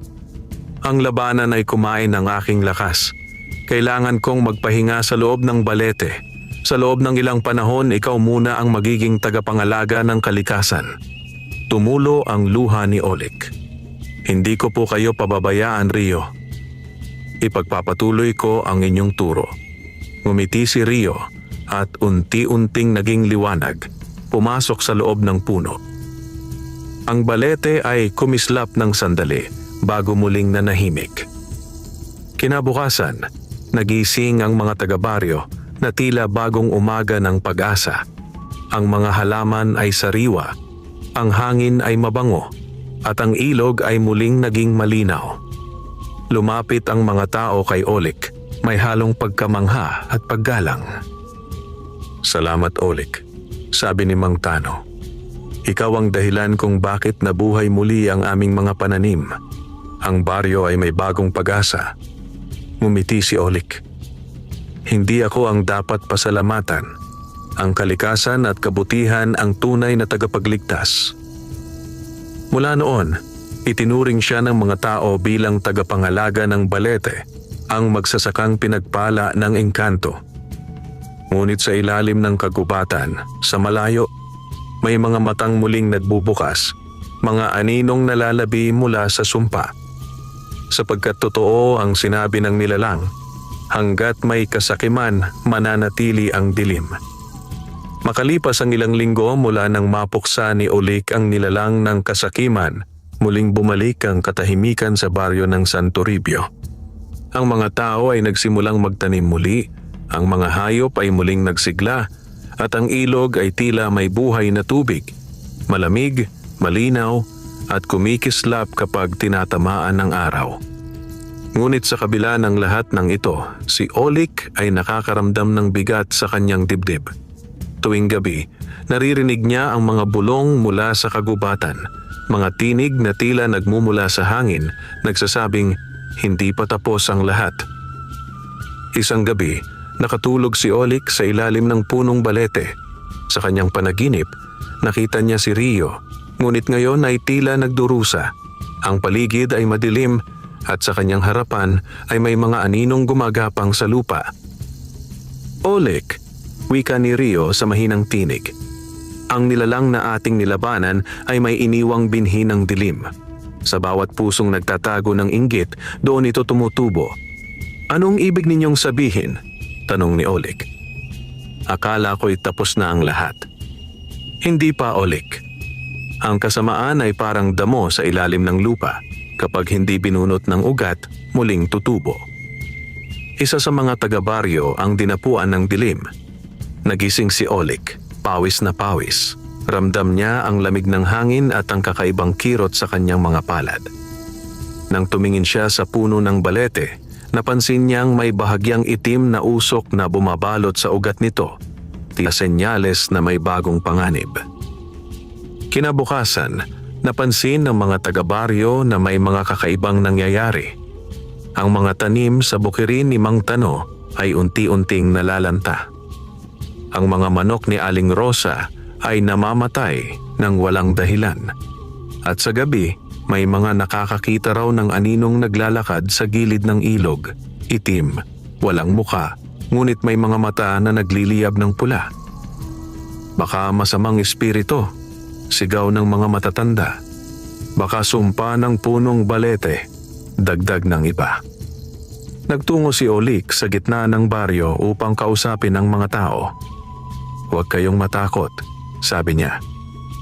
Speaker 1: Ang labanan ay kumain ng aking lakas. Kailangan kong magpahinga sa loob ng balete. Sa loob ng ilang panahon, ikaw muna ang magiging tagapangalaga ng kalikasan. Tumulo ang luha ni Olik. Hindi ko po kayo pababayaan, Rio. Ipagpapatuloy ko ang inyong turo. Ngumiti si Rio at unti-unting naging liwanag, pumasok sa loob ng puno. Ang balete ay kumislap ng sandali bago muling nanahimik. Kinabukasan, nagising ang mga taga-baryo na tila bagong umaga ng pag-asa. Ang mga halaman ay sariwa, ang hangin ay mabango, at ang ilog ay muling naging malinaw. Lumapit ang mga tao kay Olik, may halong pagkamangha at paggalang. Salamat, Olik, sabi ni Mang Tano. Ikaw ang dahilan kung bakit nabuhay muli ang aming mga pananim. Ang baryo ay may bagong pag-asa. Ngumiti si Olik. hindi ako ang dapat pasalamatan. Ang kalikasan at kabutihan ang tunay na tagapagligtas. Mula noon, itinuring siya ng mga tao bilang tagapangalaga ng balete, ang magsasakang pinagpala ng engkanto. Ngunit sa ilalim ng kagubatan, sa malayo, may mga matang muling nagbubukas, mga aninong nalalabi mula sa sumpa. Sapagkat totoo ang sinabi ng nilalang, hanggat may kasakiman, mananatili ang dilim. Makalipas ang ilang linggo mula nang mapuksa ni Olik ang nilalang ng kasakiman, muling bumalik ang katahimikan sa baryo ng San Toribio. Ang mga tao ay nagsimulang magtanim muli, ang mga hayop ay muling nagsigla, at ang ilog ay tila may buhay na tubig, malamig, malinaw, at kumikislap kapag tinatamaan ng araw. Ngunit sa kabila ng lahat ng ito, si Olik ay nakakaramdam ng bigat sa kanyang dibdib. Tuwing gabi, naririnig niya ang mga bulong mula sa kagubatan, mga tinig na tila nagmumula sa hangin, nagsasabing hindi pa tapos ang lahat. Isang gabi, nakatulog si Olik sa ilalim ng punong balete. Sa kanyang panaginip, nakita niya si Rio, ngunit ngayon ay tila nagdurusa. Ang paligid ay madilim at sa kanyang harapan ay may mga aninong gumagapang sa lupa. Olik, wika ni Rio sa mahinang tinig. Ang nilalang na ating nilabanan ay may iniwang binhi ng dilim. Sa bawat pusong nagtatago ng inggit, doon ito tumutubo. Anong ibig ninyong sabihin? Tanong ni Olik. Akala ko'y tapos na ang lahat. Hindi pa, Olik. Ang kasamaan ay parang damo sa ilalim ng lupa. Kapag hindi binunot ng ugat, muling tutubo. Isa sa mga taga-baryo ang dinapuan ng dilim. Nagising si Olik, pawis na pawis. Ramdam niya ang lamig ng hangin at ang kakaibang kirot sa kanyang mga palad. Nang tumingin siya sa puno ng balete, napansin niyang may bahagyang itim na usok na bumabalot sa ugat nito, tila senyales na may bagong panganib. Kinabukasan, napansin ng mga taga-baryo na may mga kakaibang nangyayari. Ang mga tanim sa bukirin ni Mang Tano ay unti-unting nalalanta. Ang mga manok ni Aling Rosa ay namamatay ng walang dahilan. At sa gabi, may mga nakakakita raw ng aninong naglalakad sa gilid ng ilog, itim, walang muka, ngunit may mga mata na nagliliyab ng pula. Baka masamang espiritu, sigaw ng mga matatanda. Baka sumpa ng punong balete, dagdag ng iba. Nagtungo si Olik sa gitna ng baryo upang kausapin ang mga tao. Huwag kayong matakot, sabi niya.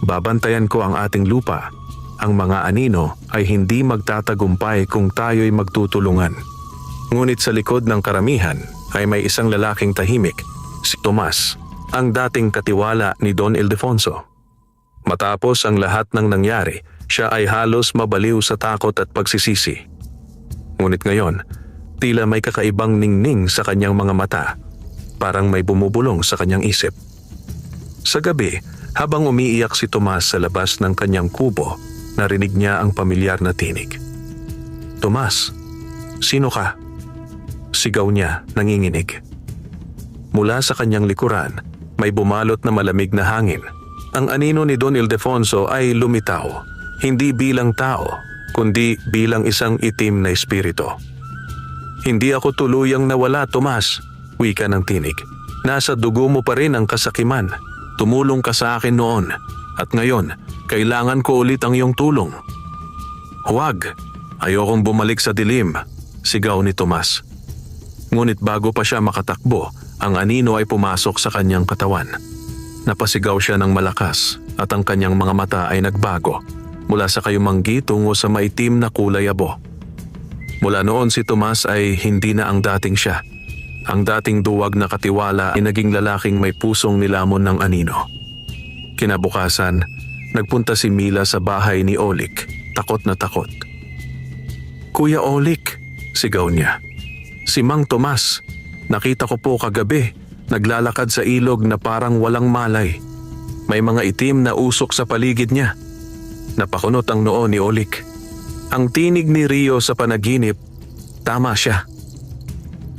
Speaker 1: Babantayan ko ang ating lupa. Ang mga anino ay hindi magtatagumpay kung tayo'y magtutulungan. Ngunit sa likod ng karamihan ay may isang lalaking tahimik, si Tomas, ang dating katiwala ni Don Ildefonso. Matapos ang lahat ng nangyari, siya ay halos mabaliw sa takot at pagsisisi. Ngunit ngayon, tila may kakaibang ningning sa kanyang mga mata, parang may bumubulong sa kanyang isip. Sa gabi, habang umiiyak si Tomas sa labas ng kanyang kubo, narinig niya ang pamilyar na tinig. Tomas, sino ka? Sigaw niya, nanginginig. Mula sa kanyang likuran, may bumalot na malamig na hangin. Ang anino ni Don Ildefonso ay lumitaw, hindi bilang tao, kundi bilang isang itim na espiritu. Hindi ako tuluyang nawala, Tomas, wika ng tinig. Nasa dugo mo pa rin ang kasakiman. Tumulong ka sa akin noon, at ngayon, kailangan ko ulit ang iyong tulong. Huwag, ayokong bumalik sa dilim, sigaw ni Tomas. Ngunit bago pa siya makatakbo, ang anino ay pumasok sa kanyang katawan. Napasigaw siya ng malakas at ang kanyang mga mata ay nagbago mula sa kayumanggi tungo sa maitim na kulay abo. Mula noon si Tomas ay hindi na ang dating siya. Ang dating duwag na katiwala ay naging lalaking may pusong nilamon ng anino. Kinabukasan, nagpunta si Mila sa bahay ni Olik, takot na takot. Kuya Olik, sigaw niya. Si Mang Tomas, nakita ko po kagabi, naglalakad sa ilog na parang walang malay. May mga itim na usok sa paligid niya. Napakunot ang noo ni Olik. Ang tinig ni Rio sa panaginip, tama siya.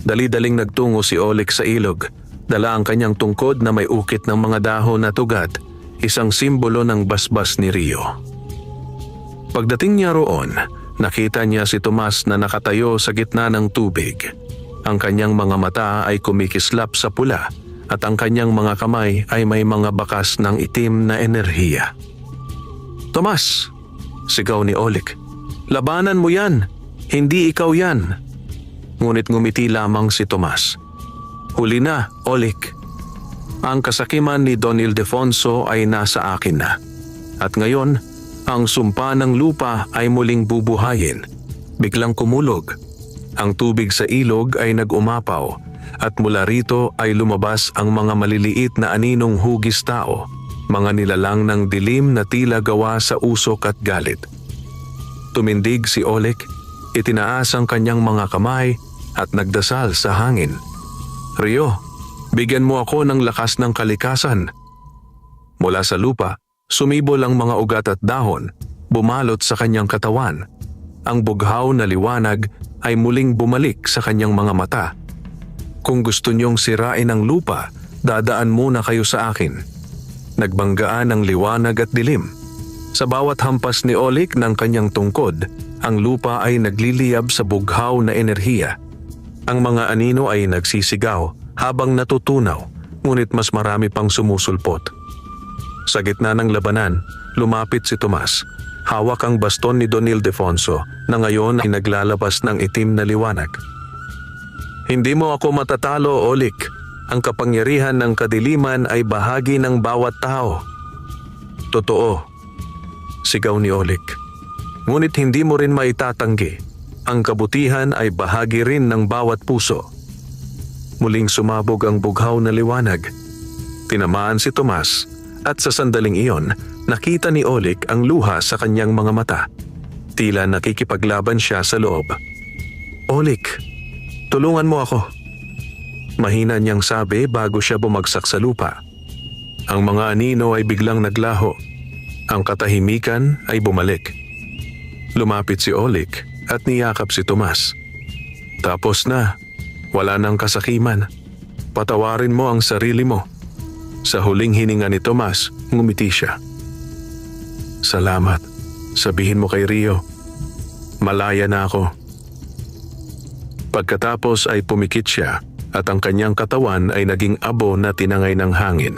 Speaker 1: Dali-daling nagtungo si Olik sa ilog. Dala ang kanyang tungkod na may ukit ng mga dahon at ugat, isang simbolo ng basbas ni Rio. Pagdating niya roon, nakita niya si Tomas na nakatayo sa gitna ng tubig. Ang kanyang mga mata ay kumikislap sa pula at ang kanyang mga kamay ay may mga bakas ng itim na enerhiya. "Tomas!" sigaw ni Olik. "Labanan mo yan! Hindi ikaw yan!" Ngunit ngumiti lamang si Tomas. "Huli na, Olik. Ang kasakiman ni Don Ildefonso ay nasa akin na. At ngayon, ang sumpa ng lupa ay muling bubuhayin." Biglang kumulog. Ang tubig sa ilog ay nag-umapaw at mula rito ay lumabas ang mga maliliit na aninong hugis tao, mga nilalang ng dilim na tila gawa sa usok at galit. Tumindig si Olik, itinaas ang kanyang mga kamay at nagdasal sa hangin. "Rio, bigyan mo ako ng lakas ng kalikasan." Mula sa lupa, sumibol ang mga ugat at dahon, bumalot sa kanyang katawan. Ang bughaw na liwanag ay muling bumalik sa kanyang mga mata. "Kung gusto niyong sirain ang lupa, dadaan muna kayo sa akin." Nagbanggaan ang liwanag at dilim. Sa bawat hampas ni Olik ng kanyang tungkod, ang lupa ay nagliliyab sa bughaw na enerhiya. Ang mga anino ay nagsisigaw habang natutunaw, ngunit mas marami pang sumusulpot. Sa gitna ng labanan, lumapit si Tomas. Hawak ang baston ni Don Ildefonso na ngayon ay naglalabas ng itim na liwanag. "Hindi mo ako matatalo, Olik. Ang kapangyarihan ng kadiliman ay bahagi ng bawat tao." "Totoo," sigaw ni Olik. "Ngunit hindi mo rin maitatanggi. Ang kabutihan ay bahagi rin ng bawat puso." Muling sumabog ang bughaw na liwanag. Tinamaan si Tomas at sa sandaling iyon, nakita ni Olik ang luha sa kanyang mga mata. Tila nakikipaglaban siya sa loob. "Olik, tulungan mo ako." Mahina niyang sabi bago siya bumagsak sa lupa. Ang mga anino ay biglang naglaho. Ang katahimikan ay bumalik. Lumapit si Olik at niyakap si Tomas. "Tapos na. Wala nang kasakiman. Patawarin mo ang sarili mo." Sa huling hininga ni Tomas, ngumiti siya. "Salamat. Sabihin mo kay Rio, malaya na ako." Pagkatapos ay pumikit siya at ang kanyang katawan ay naging abo na tinangay ng hangin.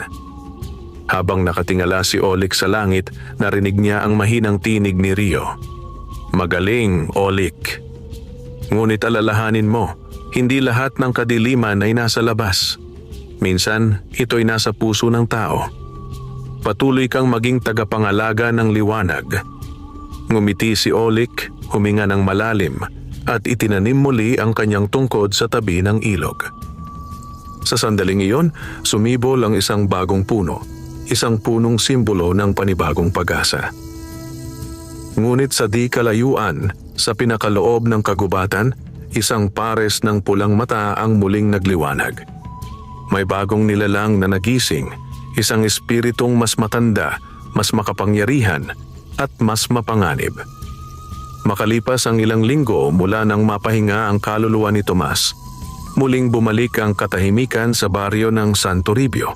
Speaker 1: Habang nakatingala si Olik sa langit, narinig niya ang mahinang tinig ni Rio. "Magaling, Olik. Ngunit alalahanin mo, hindi lahat ng kadiliman ay nasa labas. Minsan, ito'y nasa puso ng tao. Patuloy kang maging tagapangalaga ng liwanag." Ngumiti si Olik, huminga ng malalim at itinanim muli ang kanyang tungkod sa tabi ng ilog. Sa sandaling iyon, sumibol ang isang bagong puno, isang punong simbolo ng panibagong pag-asa. Ngunit sa di kalayuan, sa pinakaloob ng kagubatan, isang pares ng pulang mata ang muling nagliwanag. May bagong nilalang na nagising, isang espiritong mas matanda, mas makapangyarihan, at mas mapanganib. Makalipas ang ilang linggo mula nang mapahinga ang kaluluwa ni Tomas, muling bumalik ang katahimikan sa baryo ng San Toribio.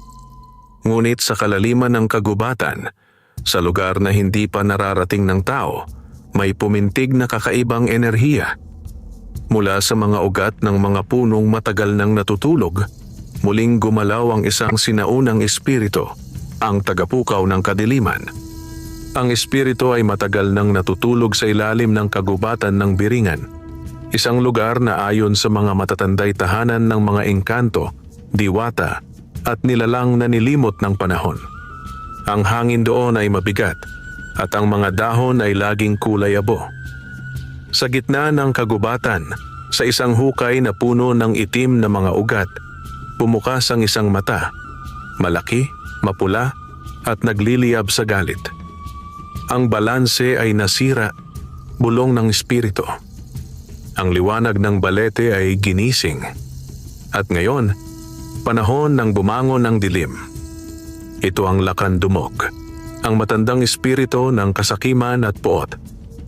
Speaker 1: Ngunit sa kalaliman ng kagubatan, sa lugar na hindi pa nararating ng tao, may pumintig na kakaibang enerhiya. Mula sa mga ugat ng mga punong matagal nang natutulog, muling gumalaw ang isang sinaunang espiritu, ang tagapukaw ng kadiliman. Ang espiritu ay matagal nang natutulog sa ilalim ng kagubatan ng Biringan, isang lugar na ayon sa mga matatanday tahanan ng mga engkanto, diwata, at nilalang na nilimot ng panahon. Ang hangin doon ay mabigat at ang mga dahon ay laging kulay abo. Sa gitna ng kagubatan, sa isang hukay na puno ng itim na mga ugat, bumukas ang isang mata, malaki, mapula, at nagliliyab sa galit. Ang balanse ay nasira, bulong ng espiritu. Ang liwanag ng balete ay ginising. At ngayon, panahon ng bumangon ng dilim. Ito ang Lakandumog, ang matandang espiritu ng kasakiman at puot,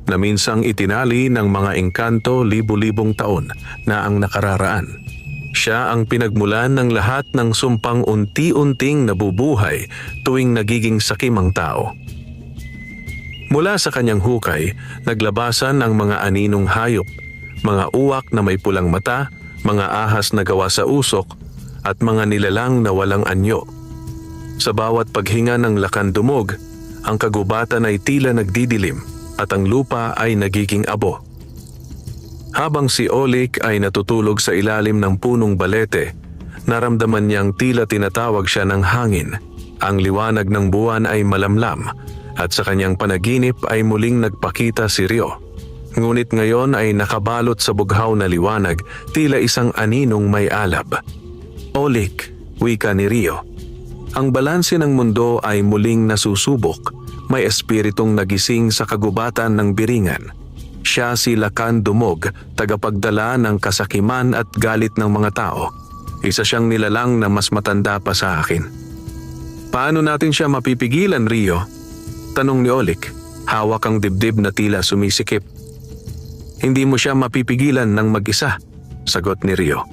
Speaker 1: na minsang itinali ng mga engkanto libu-libong taon na ang nakararaan. Siya ang pinagmulan ng lahat ng sumpang unti-unting nabubuhay tuwing nagiging sakim ang tao. Mula sa kanyang hukay, naglabasan ang mga aninong hayop, mga uwak na may pulang mata, mga ahas na gawa sa usok, at mga nilalang na walang anyo. Sa bawat paghinga ng lakandumog, ang kagubatan ay tila nagdidilim at ang lupa ay nagiging abo. Habang si Olik ay natutulog sa ilalim ng punong balete, naramdaman niyang tila tinatawag siya ng hangin. Ang liwanag ng buwan ay malamlam at sa kanyang panaginip ay muling nagpakita si Rio. Ngunit ngayon ay nakabalot sa bughaw na liwanag, tila isang aninong may alab. Olik, wika ni Rio. Ang balanse ng mundo ay muling nasusubok. May espiritong nagising sa kagubatan ng Biringan. Siya si Lakan Dumog, tagapagdala ng kasakiman at galit ng mga tao. Isa siyang nilalang na mas matanda pa sa akin. Paano natin siya mapipigilan, Rio? Tanong ni Olik, hawak ang dibdib na tila sumisikip. Hindi mo siya mapipigilan ng mag-isa, sagot ni Rio.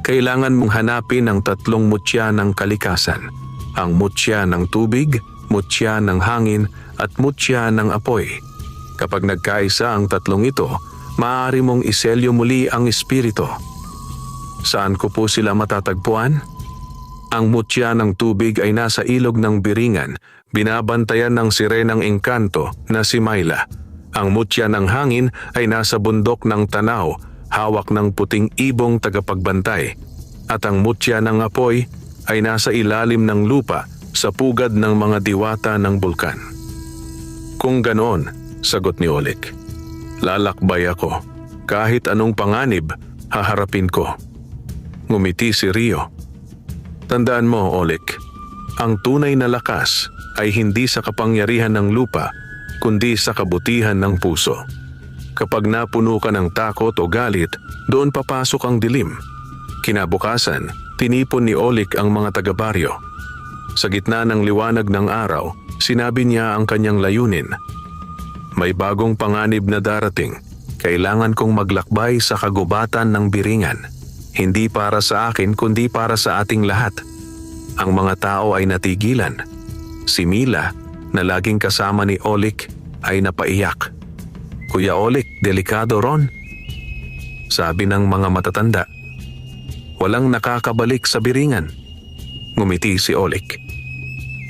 Speaker 1: Kailangan mong hanapin ang tatlong mutya ng kalikasan. Ang mutya ng tubig, mutya ng hangin at mutya ng apoy. Kapag nagkaisa ang tatlong ito, maaari mong iselyo muli ang espiritu. Saan ko po sila matatagpuan? Ang mutya ng tubig ay nasa ilog ng Biringan, binabantayan ng sirenang engkanto na si Myla. Ang mutya ng hangin ay nasa bundok ng Tanaw, hawak ng puting ibong tagapagbantay. At ang mutya ng apoy ay nasa ilalim ng lupa sa pugad ng mga diwata ng bulkan. Kung ganoon, sagot ni Olik, lalakbay ako. Kahit anong panganib, haharapin ko. Ngumiti si Rio. Tandaan mo, Olik, ang tunay na lakas ay hindi sa kapangyarihan ng lupa, kundi sa kabutihan ng puso. Kapag napuno ka ng takot o galit, doon papasok ang dilim. Kinabukasan, tinipon ni Olik ang mga taga-baryo. Sa gitna ng liwanag ng araw, sinabi niya ang kanyang layunin. May bagong panganib na darating. Kailangan kong maglakbay sa kagubatan ng Biringan. Hindi para sa akin kundi para sa ating lahat. Ang mga tao ay natigilan. Si Mila, na laging kasama ni Olik, ay napaiyak. Kuya Olik, delikado ron. Sabi ng mga matatanda. Walang nakakabalik sa Biringan. Ngumiti si Olik.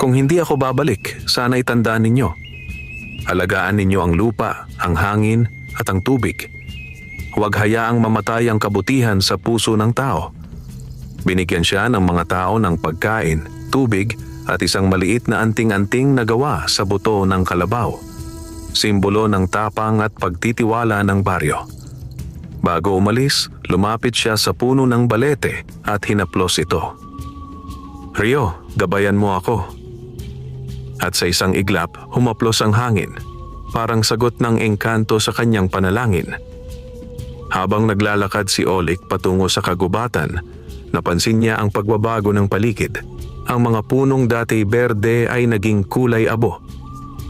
Speaker 1: Kung hindi ako babalik, sana'y tandaan ninyo. Alagaan ninyo ang lupa, ang hangin at ang tubig. Huwag hayaang mamatay ang kabutihan sa puso ng tao. Binigyan siya ng mga tao ng pagkain, tubig at isang maliit na anting-anting na gawa sa buto ng kalabaw. Simbolo ng tapang at pagtitiwala ng baryo. Bago umalis, lumapit siya sa puno ng balete at hinaplos ito. Rio, gabayan mo ako. At sa isang iglap, humaplos ang hangin, parang sagot ng engkanto sa kanyang panalangin. Habang naglalakad si Olik patungo sa kagubatan, napansin niya ang pagbabago ng paligid. Ang mga punong dati berde ay naging kulay abo.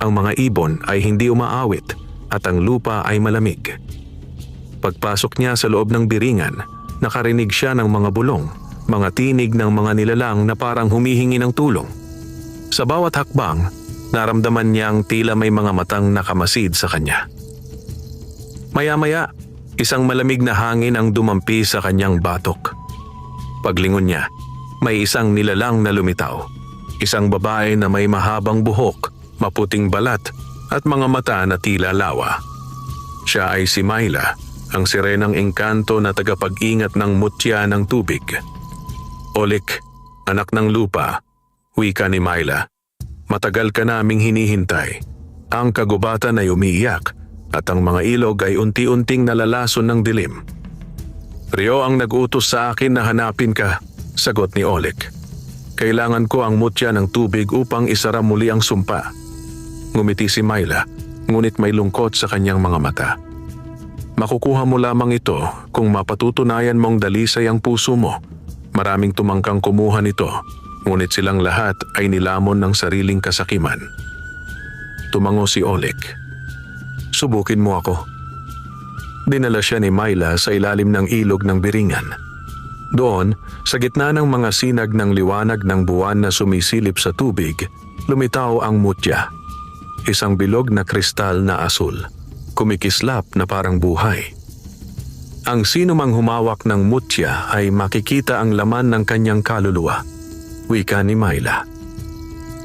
Speaker 1: Ang mga ibon ay hindi umaawit at ang lupa ay malamig. Pagpasok niya sa loob ng Biringan, nakarinig siya ng mga bulong, mga tinig ng mga nilalang na parang humihingi ng tulong. Sa bawat hakbang, naramdaman niyang tila may mga matang nakamasid sa kanya. Maya-maya, isang malamig na hangin ang dumampi sa kanyang batok. Paglingon niya, may isang nilalang na lumitaw. Isang babae na may mahabang buhok, maputing balat at mga mata na tila lawa. Siya ay si Myla, ang sirenang engkanto na tagapag-ingat ng mutya ng tubig. Olik, anak ng lupa, wika ni Myla. Matagal ka naming hinihintay. Ang kagubatan ay umiiyak at ang mga ilog ay unti-unting nalalason ng dilim. Rio ang nag-utos sa akin na hanapin ka, sagot ni Olik. Kailangan ko ang mutya ng tubig upang isara muli ang sumpa. Ngumiti si Myla, ngunit may lungkot sa kanyang mga mata. Makukuha mo lamang ito kung mapatutunayan mong dalisay ang puso mo. Maraming tumangkang kumuha nito, ngunit silang lahat ay nilamon ng sariling kasakiman. Tumango si Olik. Subukin mo ako. Dinala siya ni Myla sa ilalim ng ilog ng Biringan. Doon, sa gitna ng mga sinag ng liwanag ng buwan na sumisilip sa tubig, lumitaw ang mutya. Isang bilog na kristal na asul, kumikislap na parang buhay. Ang sino mang humawak ng mutya ay makikita ang laman ng kanyang kaluluwa, wika ni Myla.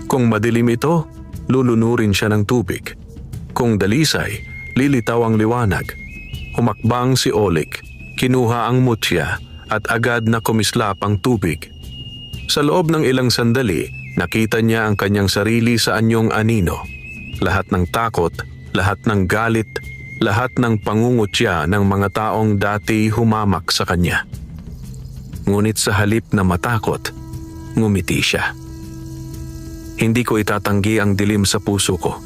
Speaker 1: Kung madilim ito, lulunurin siya ng tubig. Kung dalisay, lilitaw ang liwanag. Humakbang si Oleg, kinuha ang mutya at agad na kumislap ang tubig. Sa loob ng ilang sandali, nakita niya ang kanyang sarili sa anyong anino. Lahat ng takot, lahat ng galit, lahat ng pangungutya ng mga taong dati humamak sa kanya. Ngunit sa halip na matakot, ngumiti siya. Hindi ko itatanggi ang dilim sa puso ko,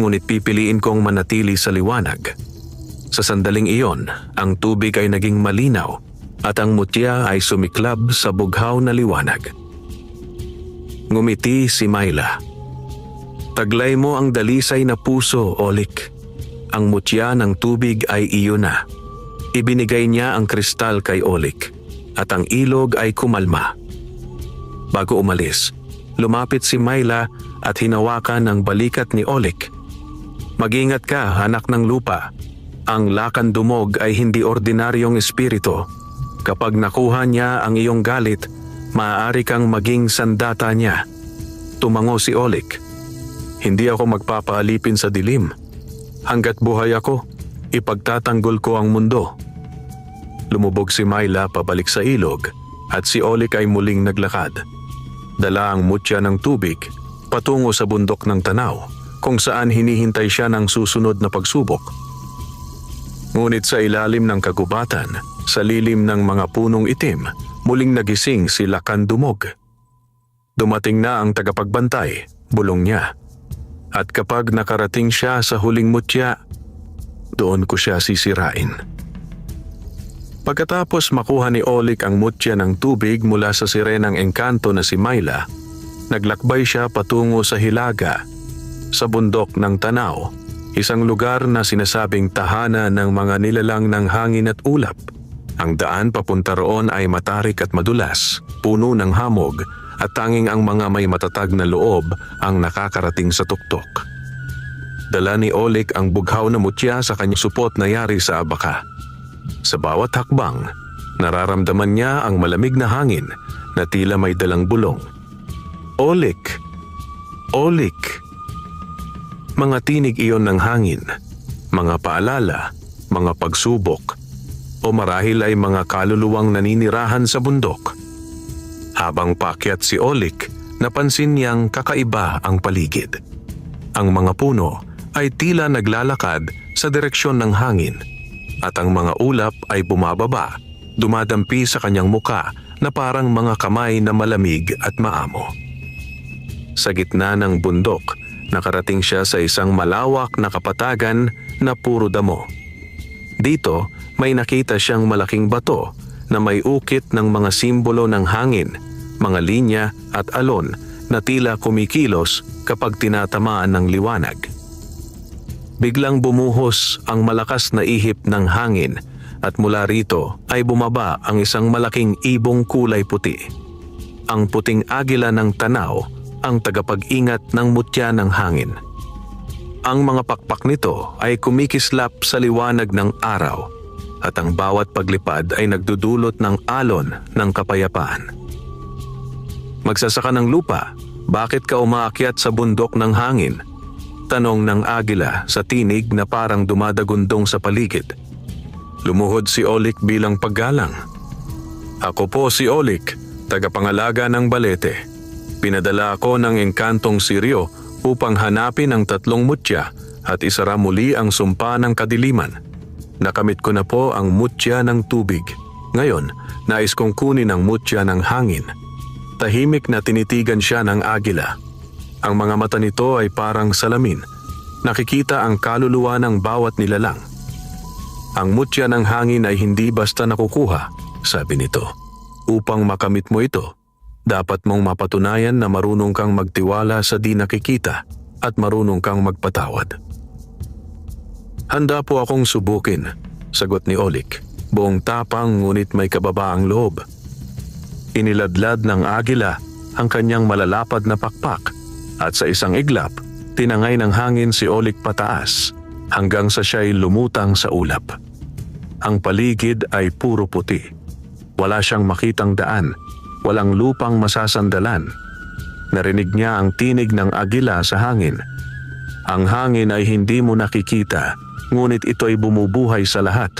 Speaker 1: ngunit pipiliin kong manatili sa liwanag. Sa sandaling iyon, ang tubig ay naging malinaw at ang mutya ay sumiklab sa bughaw na liwanag. Ngumiti si Myla. Taglay mo ang dalisay na puso, Olik. Ang mutya ng tubig ay iyo na. Ibinigay niya ang kristal kay Olik at ang ilog ay kumalma. Bago umalis, lumapit si Myla at hinawakan ang balikat ni Olik. Mag-ingat ka, anak ng lupa. Ang lakandumog ay hindi ordinaryong espiritu. Kapag nakuha niya ang iyong galit, maaari kang maging sandata niya. Tumango si Oleg. Hindi ako magpapaalipin sa dilim. Hanggat buhay ako, ipagtatanggol ko ang mundo. Lumubog si Myla pabalik sa ilog at si Oleg ay muling naglakad. Dala ang mutya ng tubig patungo sa bundok ng Tanaw kung saan hinihintay siya ng susunod na pagsubok. Ngunit sa ilalim ng kagubatan, sa lilim ng mga punong itim, muling nagising si Lakandumog. Dumating na ang tagapagbantay, bulong niya. At kapag nakarating siya sa huling mutya, doon ko siya sisirain. Pagkatapos makuha ni Oleg ang mutya ng tubig mula sa sirenang engkanto na si Myla, naglakbay siya patungo sa Hilaga, sa bundok ng Tanaw, isang lugar na sinasabing tahanan ng mga nilalang ng hangin at ulap. Ang daan papunta roon ay matarik at madulas, puno ng hamog, at tanging ang mga may matatag na loob ang nakakarating sa tuktok. Dala ni Oleg ang bughaw na mutya sa kanyang supot na yari sa abaka. Sa bawat hakbang, nararamdaman niya ang malamig na hangin na tila may dalang bulong. Oleg! Oleg! Mga tinig iyon ng hangin, mga paalala, mga pagsubok, o marahil ay mga kaluluwang naninirahan sa bundok. Habang paakyat si Oleg, napansin niyang kakaiba ang paligid. Ang mga puno ay tila naglalakad sa direksyon ng hangin at ang mga ulap ay bumababa, dumadampi sa kanyang muka na parang mga kamay na malamig at maamo. Sa gitna ng bundok, nakarating siya sa isang malawak na kapatagan na puro damo. Dito, may nakita siyang malaking bato na may ukit ng mga simbolo ng hangin, mga linya at alon na tila kumikilos kapag tinatamaan ng liwanag. Biglang bumuhos ang malakas na ihip ng hangin at mula rito ay bumaba ang isang malaking ibong kulay puti. Ang puting agila ng Tanaw ang tagapag-ingat ng mutya ng hangin. Ang mga pakpak nito ay kumikislap sa liwanag ng araw at ang bawat paglipad ay nagdudulot ng alon ng kapayapaan. Magsasaka ng lupa, bakit ka umaakyat sa bundok ng hangin? Tanong ng agila sa tinig na parang dumadagundong sa paligid. Lumuhod si Oleg bilang paggalang. Ako po si Oleg, tagapangalaga ng balete. Pinadala ako ng engkantong Siryo upang hanapin ang 3 mutya at isara muli ang sumpa ng kadiliman. Nakamit ko na po ang mutya ng tubig. Ngayon, nais kong kunin ang mutya ng hangin. Tahimik na tinitigan siya ng agila. Ang mga mata nito ay parang salamin. Nakikita ang kaluluwa ng bawat nilalang. Ang mutya ng hangin ay hindi basta nakukuha, sabi nito. Upang makamit mo ito, dapat mong mapatunayan na marunong kang magtiwala sa di nakikita at marunong kang magpatawad. Handa po akong subukin, sagot ni Oleg. Buong tapang ngunit may kababaang loob. Iniladlad ng agila ang kanyang malalapad na pakpak at sa isang iglap, tinangay ng hangin si Olik pataas hanggang sa siya'y lumutang sa ulap. Ang paligid ay puro puti. Wala siyang makitang daan, walang lupang masasandalan. Narinig niya ang tinig ng agila sa hangin. Ang hangin ay hindi mo nakikita, ngunit ito'y bumubuhay sa lahat.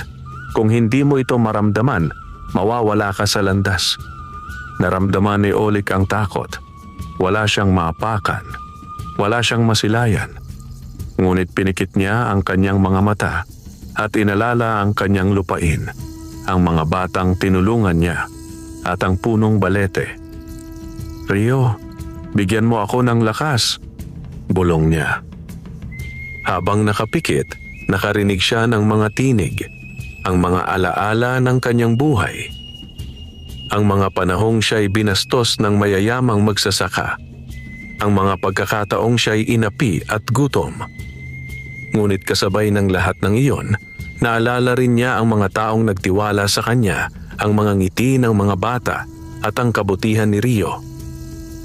Speaker 1: Kung hindi mo ito maramdaman, mawawala ka sa landas. Naramdaman ni Olik ang takot. Wala siyang maapakan. Wala siyang masilayan. Ngunit pinikit niya ang kanyang mga mata at inalala ang kanyang lupain, ang mga batang tinulungan niya at ang punong balete. "Rio, bigyan mo ako ng lakas," bulong niya. Habang nakapikit, nakarinig siya ng mga tinig, ang mga alaala ng kanyang buhay. Ang mga panahong siya'y binastos ng mayayamang magsasaka. Ang mga pagkakataong siya'y inapi at gutom. Ngunit kasabay ng lahat ng iyon, naalala rin niya ang mga taong nagtiwala sa kanya, ang mga ngiti ng mga bata at ang kabutihan ni Rio.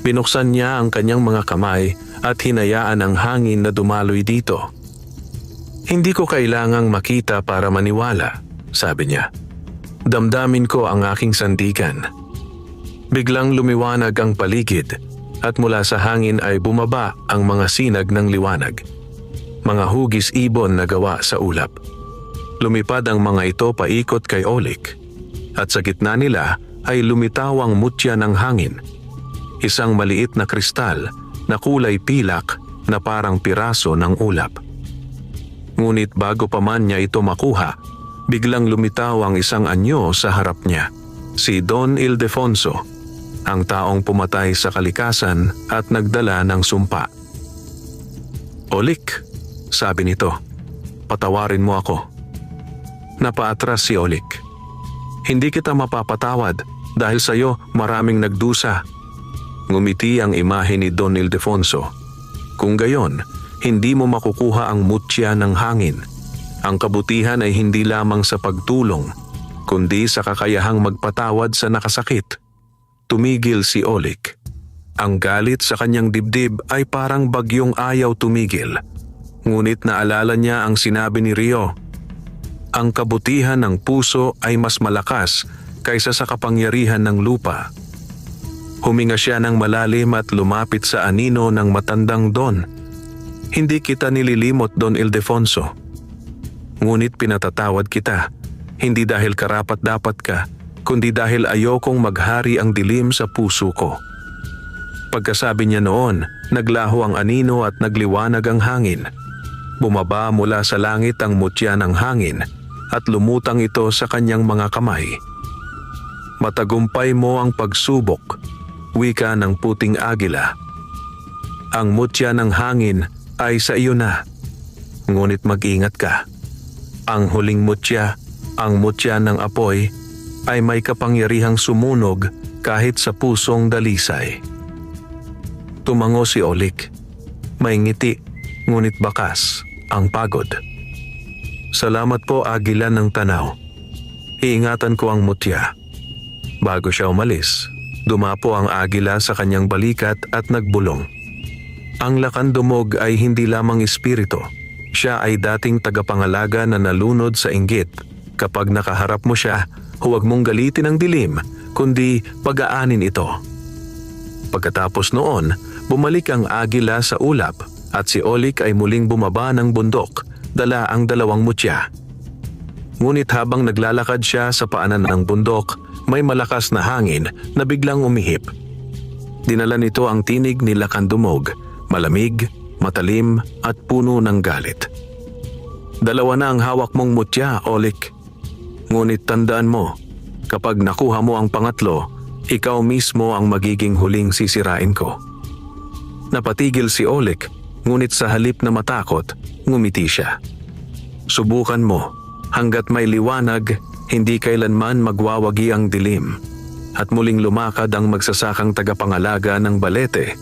Speaker 1: Binuksan niya ang kanyang mga kamay at hinayaan ang hangin na dumaloy dito. "Hindi ko kailangang makita para maniwala," sabi niya. "Damdamin ko ang aking sandigan." Biglang lumiwanag ang paligid at mula sa hangin ay bumaba ang mga sinag ng liwanag. Mga hugis ibon na gawa sa ulap. Lumipad ang mga ito paikot kay Olik at sa gitna nila ay lumitaw ang mutya ng hangin. Isang maliit na kristal na kulay pilak na parang piraso ng ulap. Ngunit bago pa man niya ito makuha, biglang lumitaw ang isang anyo sa harap niya, si Don Ildefonso, ang taong pumatay sa kalikasan at nagdala ng sumpa. "Olik," sabi nito, "patawarin mo ako." Napaatras si Olik. "Hindi kita mapapatawad dahil sa iyo maraming nagdusa." Ngumiti ang imahe ni Don Ildefonso. "Kung gayon, hindi mo makukuha ang mutya ng hangin. Ang kabutihan ay hindi lamang sa pagtulong, kundi sa kakayahang magpatawad sa nakasakit." Tumigil si Olik. Ang galit sa kanyang dibdib ay parang bagyong ayaw tumigil. Ngunit naalala niya ang sinabi ni Rio. Ang kabutihan ng puso ay mas malakas kaysa sa kapangyarihan ng lupa. Huminga siya ng malalim at lumapit sa anino ng matandang Don. "Hindi kita nililimot, Don Ildefonso. Ngunit pinatatawad kita, hindi dahil karapat-dapat ka, kundi dahil ayokong maghari ang dilim sa puso ko." Pagkasabi niya noon, naglaho ang anino at nagliwanag ang hangin. Bumaba mula sa langit ang mutya ng hangin at lumutang ito sa kanyang mga kamay. "Matagumpay mo ang pagsubok," wika ng puting agila. "Ang mutya ng hangin ay sa iyo na. Ngunit mag-ingat ka. Ang huling mutya, ang mutya ng apoy, ay may kapangyarihang sumunog kahit sa pusong dalisay." Tumango si Olik. May ngiti, ngunit bakas ang pagod. "Salamat po, Agila ng Tanaw. Iingatan ko ang mutya." Bago siya umalis, dumapo ang agila sa kanyang balikat at nagbulong. Ang lakandumog ay hindi lamang espiritu. Siya ay dating tagapangalaga na nalunod sa inggit. Kapag nakaharap mo siya, huwag mong galitin ang dilim, kundi pag-aanin ito. Pagkatapos noon, bumalik ang agila sa ulap at si Olik ay muling bumaba ng bundok, dala ang dalawang mutya. Ngunit habang naglalakad siya sa paanan ng bundok, may malakas na hangin na biglang umihip. Dinala nito ang tinig ni Lakandumog, malamig, matalim at puno ng galit. "Dalawa na ang hawak mong mutya, Olik. Ngunit tandaan mo, kapag nakuha mo ang pangatlo, ikaw mismo ang magiging huling sisirain ko." Napatigil si Olik, ngunit sa halip na matakot, ngumiti siya. "Subukan mo, hanggat may liwanag, hindi kailanman magwawagi ang dilim." At muling lumakad ang magsasakang tagapangalaga ng balete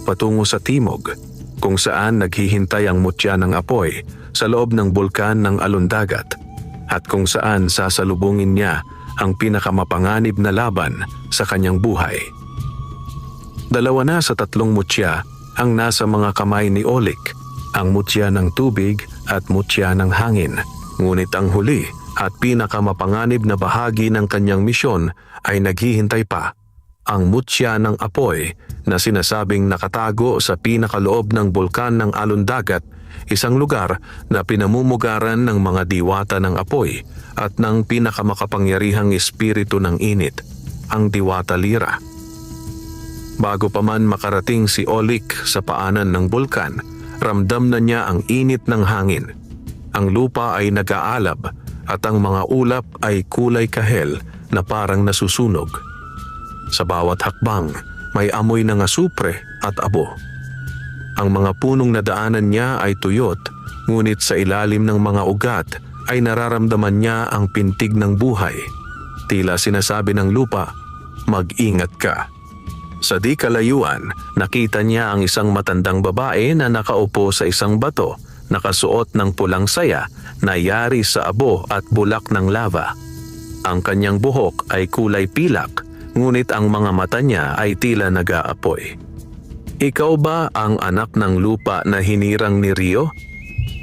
Speaker 1: patungo sa timog, kung saan naghihintay ang mutya ng apoy sa loob ng bulkan ng Alondagat, at kung saan sasalubungin niya ang pinakamapanganib na laban sa kanyang buhay. 2 na sa 3 mutya ang nasa mga kamay ni Olik, ang mutya ng tubig at mutya ng hangin. Ngunit ang huli at pinakamapanganib na bahagi ng kanyang misyon ay naghihintay pa, ang mutya ng apoy na sinasabing nakatago sa pinakaloob ng bulkan ng Alon-dagat, isang lugar na pinamumugaran ng mga diwata ng apoy at ng pinakamakapangyarihang espiritu ng init, ang Diwata Lyra. Bago pa man makarating si Olik sa paanan ng bulkan, ramdam na niya ang init ng hangin. Ang lupa ay nag-aalab at ang mga ulap ay kulay kahel na parang nasusunog. Sa bawat hakbang, may amoy ng asupre at abo. Ang mga punong nadaanan niya ay tuyot, ngunit sa ilalim ng mga ugat ay nararamdaman niya ang pintig ng buhay. Tila sinasabi ng lupa, mag-ingat ka. Sa di kalayuan, nakita niya ang isang matandang babae na nakaupo sa isang bato, nakasuot ng pulang saya na yari sa abo at bulak ng lava. Ang kanyang buhok ay kulay pilak, ngunit ang mga mata niya ay tila nag-aapoy. Ikaw ba ang anak ng lupa na hinirang ni Rio?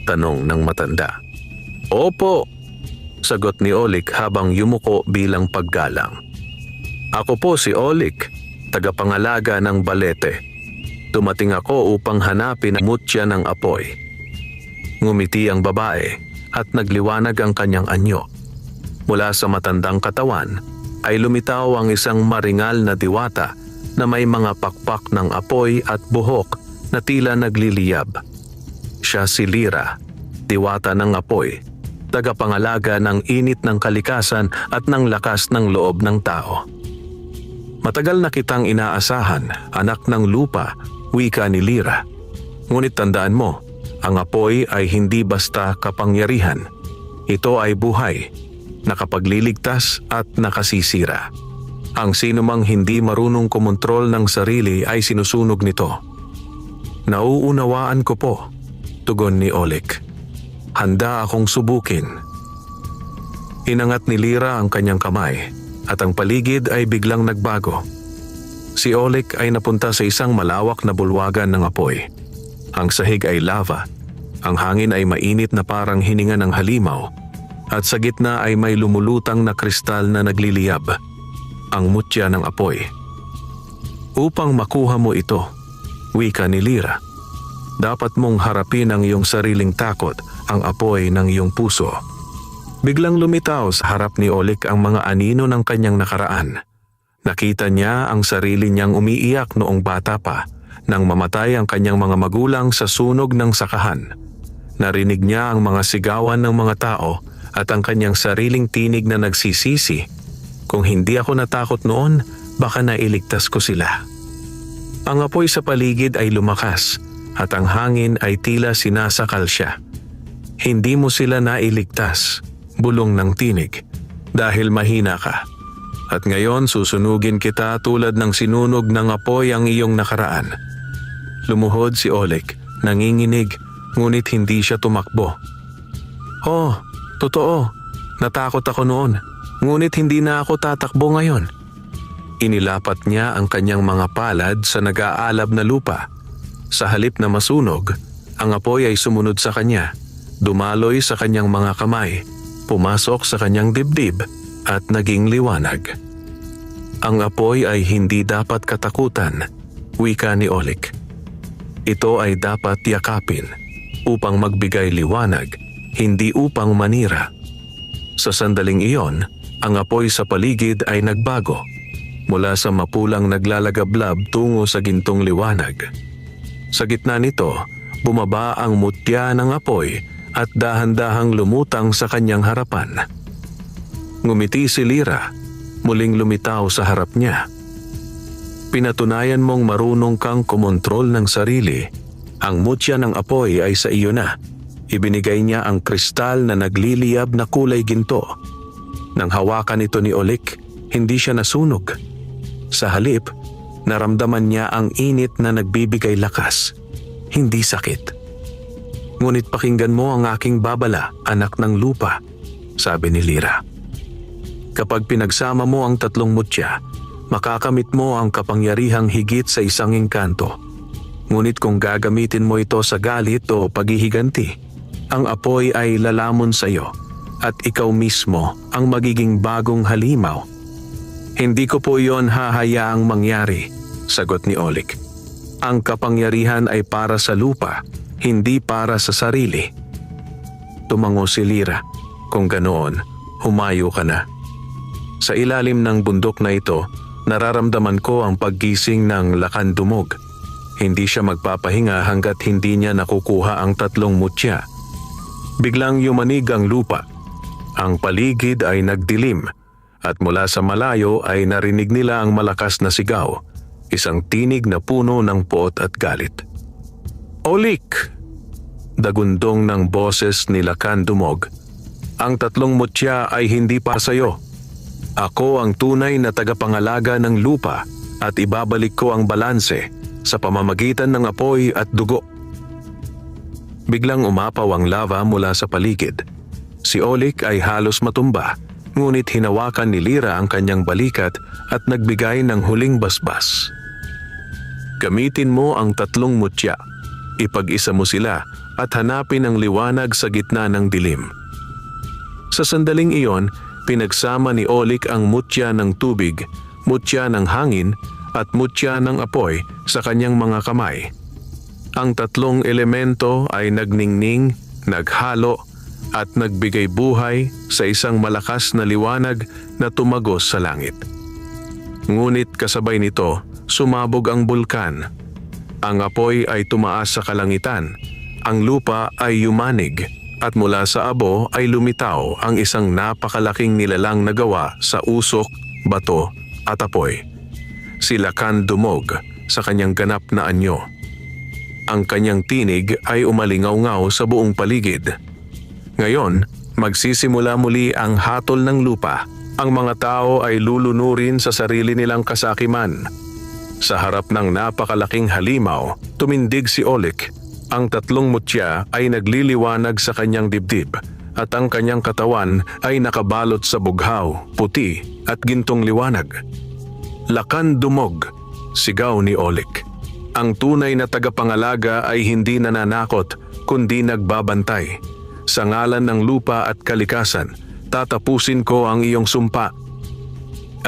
Speaker 1: Tanong ng matanda. Opo, sagot ni Olik habang yumuko bilang paggalang. Ako po si Olik, tagapangalaga ng balete. Dumating ako upang hanapin ang mutya ng apoy. Ngumiti ang babae at nagliwanag ang kanyang anyo. Mula sa matandang katawan ay lumitaw ang isang maringal na diwata na may mga pakpak ng apoy at buhok na tila nagliliyab. Siya si Lyra, diwata ng apoy, tagapangalaga ng init ng kalikasan at ng lakas ng loob ng tao. Matagal na kitang inaasahan, anak ng lupa, wika ni Lyra. Ngunit tandaan mo, ang apoy ay hindi basta kapangyarihan. Ito ay buhay, nakapagliligtas at nakasisira. Ang sinumang hindi marunong kumontrol ng sarili ay sinusunog nito. Nauunawaan ko po, tugon ni Olik. Handa akong subukin. Inangat ni Lyra ang kanyang kamay at ang paligid ay biglang nagbago. Si Olik ay napunta sa isang malawak na bulwagan ng apoy. Ang sahig ay lava, ang hangin ay mainit na parang hininga ng halimaw, at sa gitna ay may lumulutang na kristal na nagliliyab, ang mutya ng apoy. Upang makuha mo ito, wika ni Lyra, dapat mong harapin ang iyong sariling takot, ang apoy ng iyong puso. Biglang lumitaw sa harap ni Olik ang mga anino ng kanyang nakaraan. Nakita niya ang sarili niyang umiiyak noong bata pa nang mamatay ang kanyang mga magulang sa sunog ng sakahan. Narinig niya ang mga sigawan ng mga tao at ang kanyang sariling tinig na nagsisisi. Kung hindi ako natakot noon, baka nailigtas ko sila. Ang apoy sa paligid ay lumakas at ang hangin ay tila sinasakal siya. Hindi mo sila nailigtas, bulong ng tinig, dahil mahina ka. At ngayon susunugin kita tulad ng sinunog ng apoy ang iyong nakaraan. Lumuhod si Olik, nanginginig, ngunit hindi siya tumakbo. Oh, totoo, natakot ako noon. Ngunit hindi na ako tatakbo ngayon. Inilapat niya ang kanyang mga palad sa nag-aalab na lupa. Sa halip na masunog, ang apoy ay sumunod sa kanya, dumaloy sa kanyang mga kamay, pumasok sa kanyang dibdib at naging liwanag. Ang apoy ay hindi dapat katakutan, wika ni Olik. Ito ay dapat yakapin upang magbigay liwanag, hindi upang manira. Sa sandaling iyon, ang apoy sa paligid ay nagbago mula sa mapulang naglalagablab tungo sa gintong liwanag. Sa gitna nito, bumaba ang mutya ng apoy at dahan-dahang lumutang sa kanyang harapan. Ngumiti si Lyra, muling lumitaw sa harap niya. Pinatunayan mong marunong kang kumontrol ng sarili. Ang mutya ng apoy ay sa iyo na. Ibinigay niya ang kristal na nagliliyab na kulay ginto. Nang hawakan ito ni Olik, hindi siya nasunog. Sa halip, naramdaman niya ang init na nagbibigay lakas, hindi sakit. Ngunit pakinggan mo ang aking babala, anak ng lupa, sabi ni Lyra. Kapag pinagsama mo ang tatlong mutya, makakamit mo ang kapangyarihang higit sa isang engkanto. Ngunit kung gagamitin mo ito sa galit o paghihiganti, ang apoy ay lalamon sa iyo at ikaw mismo ang magiging bagong halimaw. Hindi ko po iyon hahayaang mangyari, sagot ni Olik. Ang kapangyarihan ay para sa lupa, hindi para sa sarili. Tumango si Lyra. Kung ganoon, humayo ka na. Sa ilalim ng bundok na ito, nararamdaman ko ang paggising ng Lakandumog. Hindi siya magpapahinga hanggat hindi niya nakukuha ang tatlong mutya. Biglang yumanig ang lupa. Ang paligid ay nagdilim at mula sa malayo ay narinig nila ang malakas na sigaw, isang tinig na puno ng puot at galit. Olik! Dagundong ng boses ni Lakandumog. Ang tatlong mutya ay hindi para sa iyo. Ako ang tunay na tagapangalaga ng lupa at ibabalik ko ang balanse sa pamamagitan ng apoy at dugo. Biglang umapaw ang lava mula sa paligid. Si Olik ay halos matumba, ngunit hinawakan ni Lyra ang kanyang balikat at nagbigay ng huling basbas. Gamitin mo ang tatlong mutya. Ipag-isa mo sila at hanapin ang liwanag sa gitna ng dilim. Sa sandaling iyon, pinagsama ni Olik ang mutya ng tubig, mutya ng hangin at mutya ng apoy sa kanyang mga kamay. Ang tatlong elemento ay nagningning, naghalo at nagbigay buhay sa isang malakas na liwanag na tumagos sa langit. Ngunit kasabay nito, sumabog ang bulkan. Ang apoy ay tumaas sa kalangitan, ang lupa ay yumanig, at mula sa abo ay lumitaw ang isang napakalaking nilalang na gawa sa usok, bato at apoy. Si Lakandumog sa kanyang ganap na anyo. Ang kanyang tinig ay umalingaw-ngaw sa buong paligid. Ngayon, magsisimula muli ang hatol ng lupa. Ang mga tao ay lulunurin sa sarili nilang kasakiman. Sa harap ng napakalaking halimaw, tumindig si Olik. Ang tatlong mutya ay nagliliwanag sa kanyang dibdib at ang kanyang katawan ay nakabalot sa bughaw, puti at gintong liwanag. Lakandumog, sigaw ni Olik. Ang tunay na tagapangalaga ay hindi nananakot kundi nagbabantay. Sa ngalan ng lupa at kalikasan, tatapusin ko ang iyong sumpa.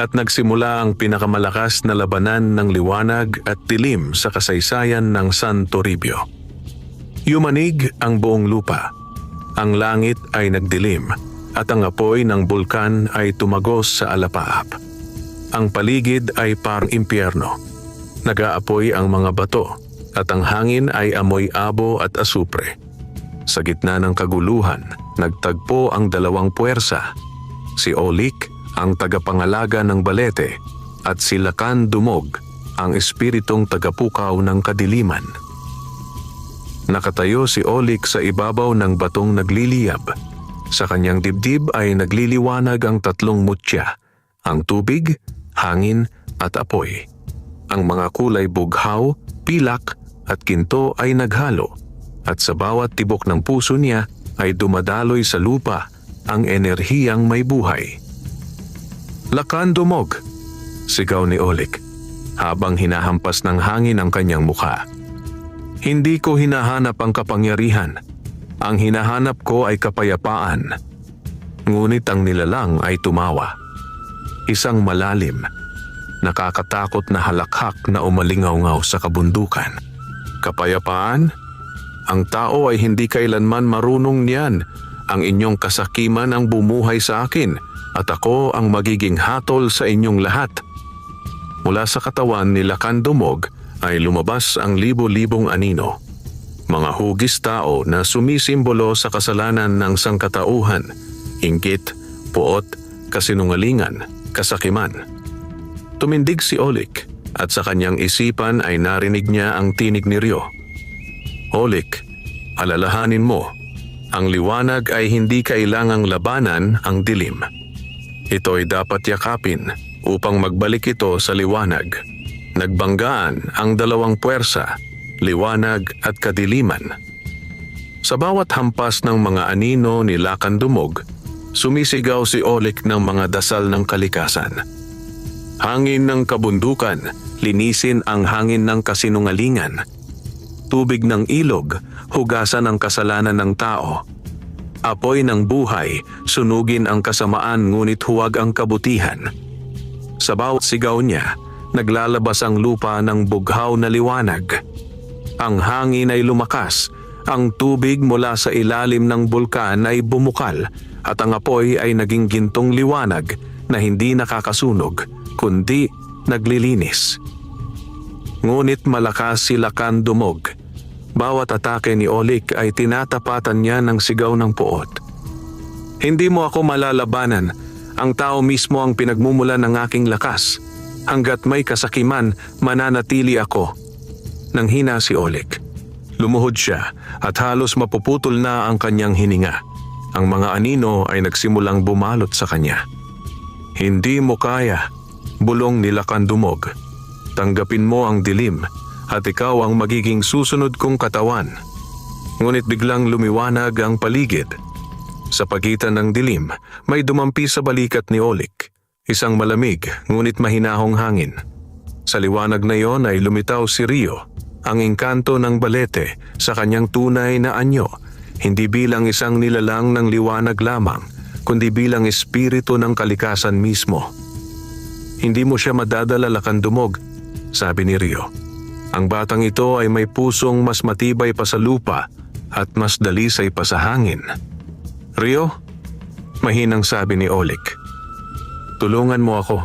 Speaker 1: At nagsimula ang pinakamalakas na labanan ng liwanag at dilim sa kasaysayan ng San Toribio. Yumanig ang buong lupa. Ang langit ay nagdilim at ang apoy ng bulkan ay tumagos sa alapaap. Ang paligid ay parang impyerno. Nag-aapoy ang mga bato at ang hangin ay amoy abo at asupre. Sa gitna ng kaguluhan, nagtagpo ang dalawang puwersa. Si Olik, ang tagapangalaga ng balete, at si Lakandumog, ang espiritong tagapukaw ng kadiliman. Nakatayo si Olik sa ibabaw ng batong nagliliyab. Sa kanyang dibdib ay nagliliwanag ang tatlong mutya, ang tubig, hangin at apoy. Ang mga kulay bughaw, pilak at ginto ay naghalo at sa bawat tibok ng puso niya ay dumadaloy sa lupa ang enerhiyang may buhay. Lakandumog, sigaw ni Olik habang hinahampas ng hangin ang kanyang mukha. Hindi ko hinahanap ang kapangyarihan. Ang hinahanap ko ay kapayapaan. Ngunit ang nilalang ay tumawa. Isang malalim, nakakatakot na halakhak na umalingaw-ngaw sa kabundukan. Kapayapaan? Ang tao ay hindi kailanman marunong niyan. Ang inyong kasakiman ang bumuhay sa akin at ako ang magiging hatol sa inyong lahat. Mula sa katawan ni Lakandumog ay lumabas ang libo-libong anino. Mga hugis tao na sumisimbolo sa kasalanan ng sangkatauhan, inggit, puot, kasinungalingan, kasakiman. Tumindig si Olik at sa kanyang isipan ay narinig niya ang tinig ni Ryo. Olik, alalahanin mo, ang liwanag ay hindi kailangang labanan ang dilim. Ito ay dapat yakapin upang magbalik ito sa liwanag. Nagbanggaan ang dalawang puwersa, liwanag at kadiliman. Sa bawat hampas ng mga anino ni Lakandumog, Sumisigaw si Olik ng mga dasal ng kalikasan. Hangin ng kabundukan, linisin ang hangin ng kasinungalingan. Tubig ng ilog, hugasan ang kasalanan ng tao. Apoy ng buhay, sunugin ang kasamaan ngunit huwag ang kabutihan. Sa bawat sigaw niya, naglalabas ang lupa ng bughaw na liwanag. Ang hangin ay lumakas, ang tubig mula sa ilalim ng bulkan ay bumukal at ang apoy ay naging gintong liwanag na hindi nakakasunog kundi naglilinis. Ngunit malakas si Lakan Dumog. Bawat atake ni Olik ay tinatapatan niya ng sigaw ng puot. Hindi mo ako malalabanan. Ang tao mismo ang pinagmumulan ng aking lakas. Hanggat may kasakiman, mananatili ako. Nang hina si Olik. Lumuhod siya at halos mapuputol na ang kanyang hininga. Ang mga anino ay nagsimulang bumalot sa kanya. Hindi mo kaya, bulong ni Lakan Dumog. Tanggapin mo ang dilim at ikaw ang magiging susunod kong katawan. Ngunit biglang lumiwanag ang paligid. Sa pagitan ng dilim, may dumampi sa balikat ni Olik. Isang malamig ngunit mahinahong hangin. Sa liwanag na iyon ay lumitaw si Rio, ang engkanto ng balete sa kanyang tunay na anyo, hindi bilang isang nilalang ng liwanag lamang, kundi bilang espiritu ng kalikasan mismo. Hindi mo siya madadala, Lakan Dumog, sabi ni Rio. Ang batang ito ay may pusong mas matibay pa sa lupa at mas dalisay pa sa hangin. Rio, mahinang sabi ni Olik. Tulungan mo ako.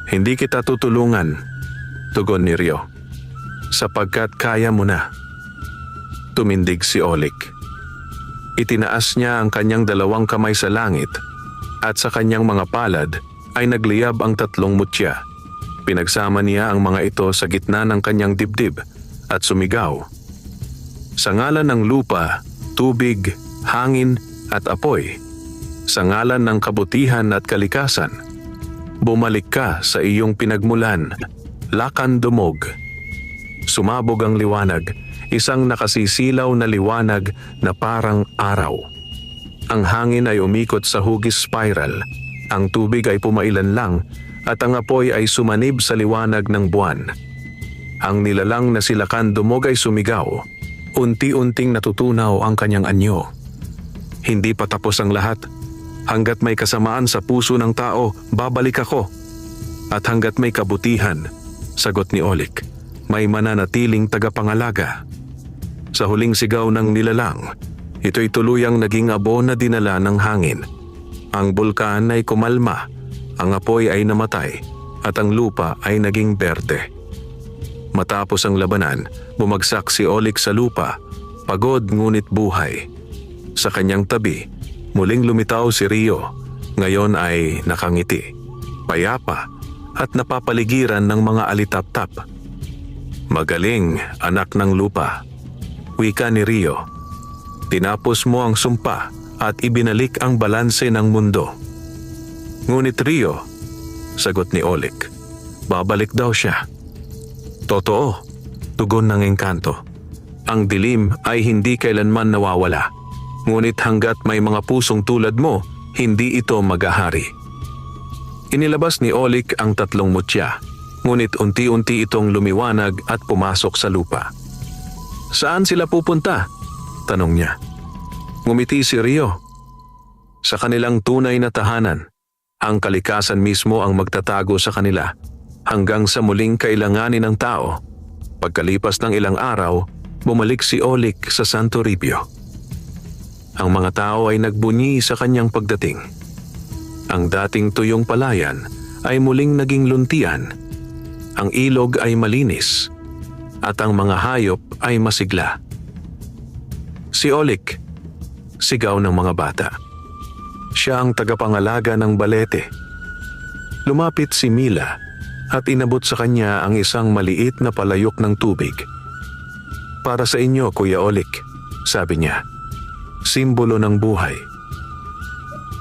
Speaker 1: Hindi kita tutulungan, tugon ni Rio. Sapagkat kaya mo na. Tumindig si Olik. Itinaas niya ang kanyang dalawang kamay sa langit at sa kanyang mga palad ay nagliyab ang tatlong mutya. Pinagsama niya ang mga ito sa gitna ng kanyang dibdib at sumigaw. Sa ngalan ng lupa, tubig, hangin at apoy, sa ngalan ng kabutihan at kalikasan, bumalik ka sa iyong pinagmulan, Lakan Dumog. Sumabog ang liwanag, isang nakasisilaw na liwanag na parang araw. Ang hangin ay umikot sa hugis spiral, ang tubig ay pumailan lang at ang apoy ay sumanib sa liwanag ng buwan. Ang nilalang na si Lakan Dumog ay sumigaw. Unti-unting natutunaw ang kanyang anyo. Hindi pa tapos ang lahat. Hanggat may kasamaan sa puso ng tao, babalik ako. At hanggat may kabutihan, sagot ni Olik, may mananatiling tagapangalaga. Sa huling sigaw ng nilalang, ito'y tuluyang naging abo na dinala ng hangin. Ang bulkan ay kumalma, ang apoy ay namatay, at ang lupa ay naging berde. Matapos ang labanan, bumagsak si Olik sa lupa, pagod ngunit buhay. Sa kanyang tabi, muling lumitaw si Rio, ngayon ay nakangiti, payapa at napapaligiran ng mga alitap-tap. Magaling, anak ng lupa, wika ni Rio. Tinapos mo ang sumpa at ibinalik ang balanse ng mundo. Ngunit Rio, sagot ni Olik, babalik daw siya. Totoo, tugon ng engkanto. Ang dilim ay hindi kailanman nawawala. Ngunit hanggat may mga pusong tulad mo, hindi ito maghahari. Inilabas ni Olik ang tatlong mutya, ngunit unti-unti itong lumiwanag at pumasok sa lupa. Saan sila pupunta? Tanong niya. Ngumiti si Rio. Sa kanilang tunay na tahanan, ang kalikasan mismo ang magtatago sa kanila hanggang sa muling kailanganin ng tao. Pagkalipas ng ilang araw, bumalik si Olik sa Santo Ribio. Ang mga tao ay nagbunyi sa kanyang pagdating. Ang dating tuyong palayan ay muling naging luntian. Ang ilog ay malinis at ang mga hayop ay masigla. Si Olik, sigaw ng mga bata. Siya ang tagapangalaga ng balete. Lumapit si Mila at inabot sa kanya ang isang maliit na palayok ng tubig. Para sa inyo, Kuya Olik, sabi niya. Simbolo ng buhay.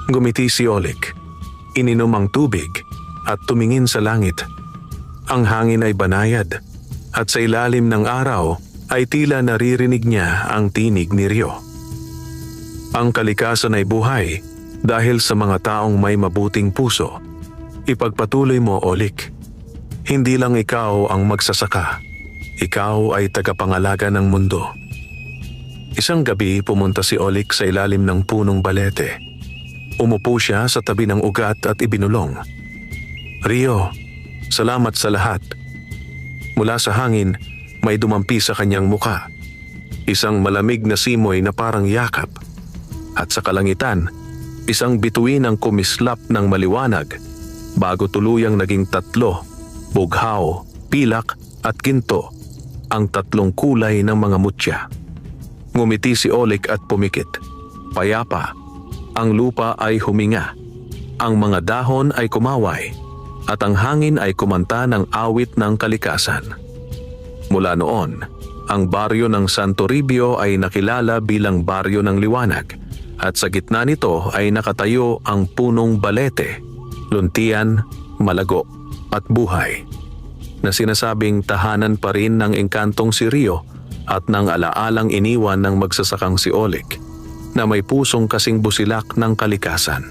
Speaker 1: Gumiti si Olik. Ininom ang tubig at tumingin sa langit. Ang hangin ay banayad at sa ilalim ng araw ay tila naririnig niya ang tinig ni Rio. Ang kalikasan ay buhay Dahil sa mga taong may mabuting puso, ipagpatuloy mo, Olik. Hindi lang ikaw ang magsasaka. Ikaw ay tagapangalaga ng mundo. Isang gabi pumunta si Olik sa ilalim ng punong balete. Umupo siya sa tabi ng ugat at ibinulong. Rio, salamat sa lahat. Mula sa hangin, may dumampi sa kanyang muka. Isang malamig na simoy na parang yakap. At sa kalangitan, isang bituin ang kumislap ng maliwanag bago tuluyang naging 3, bughaw, pilak at ginto, ang 3 kulay ng mga mutya. Ngumiti si Olik at pumikit. Payapa, ang lupa ay huminga, ang mga dahon ay kumaway, at ang hangin ay kumanta ng awit ng kalikasan. Mula noon, ang baryo ng San Toribio ay nakilala bilang baryo ng liwanag, at sa gitna nito ay nakatayo ang punong balete, luntian, malago at buhay, na sinasabing tahanan pa rin ng engkantong si Rio at ng alaalang iniwan ng magsasakang si Olik, na may pusong kasing busilak ng kalikasan.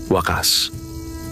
Speaker 1: Wakas.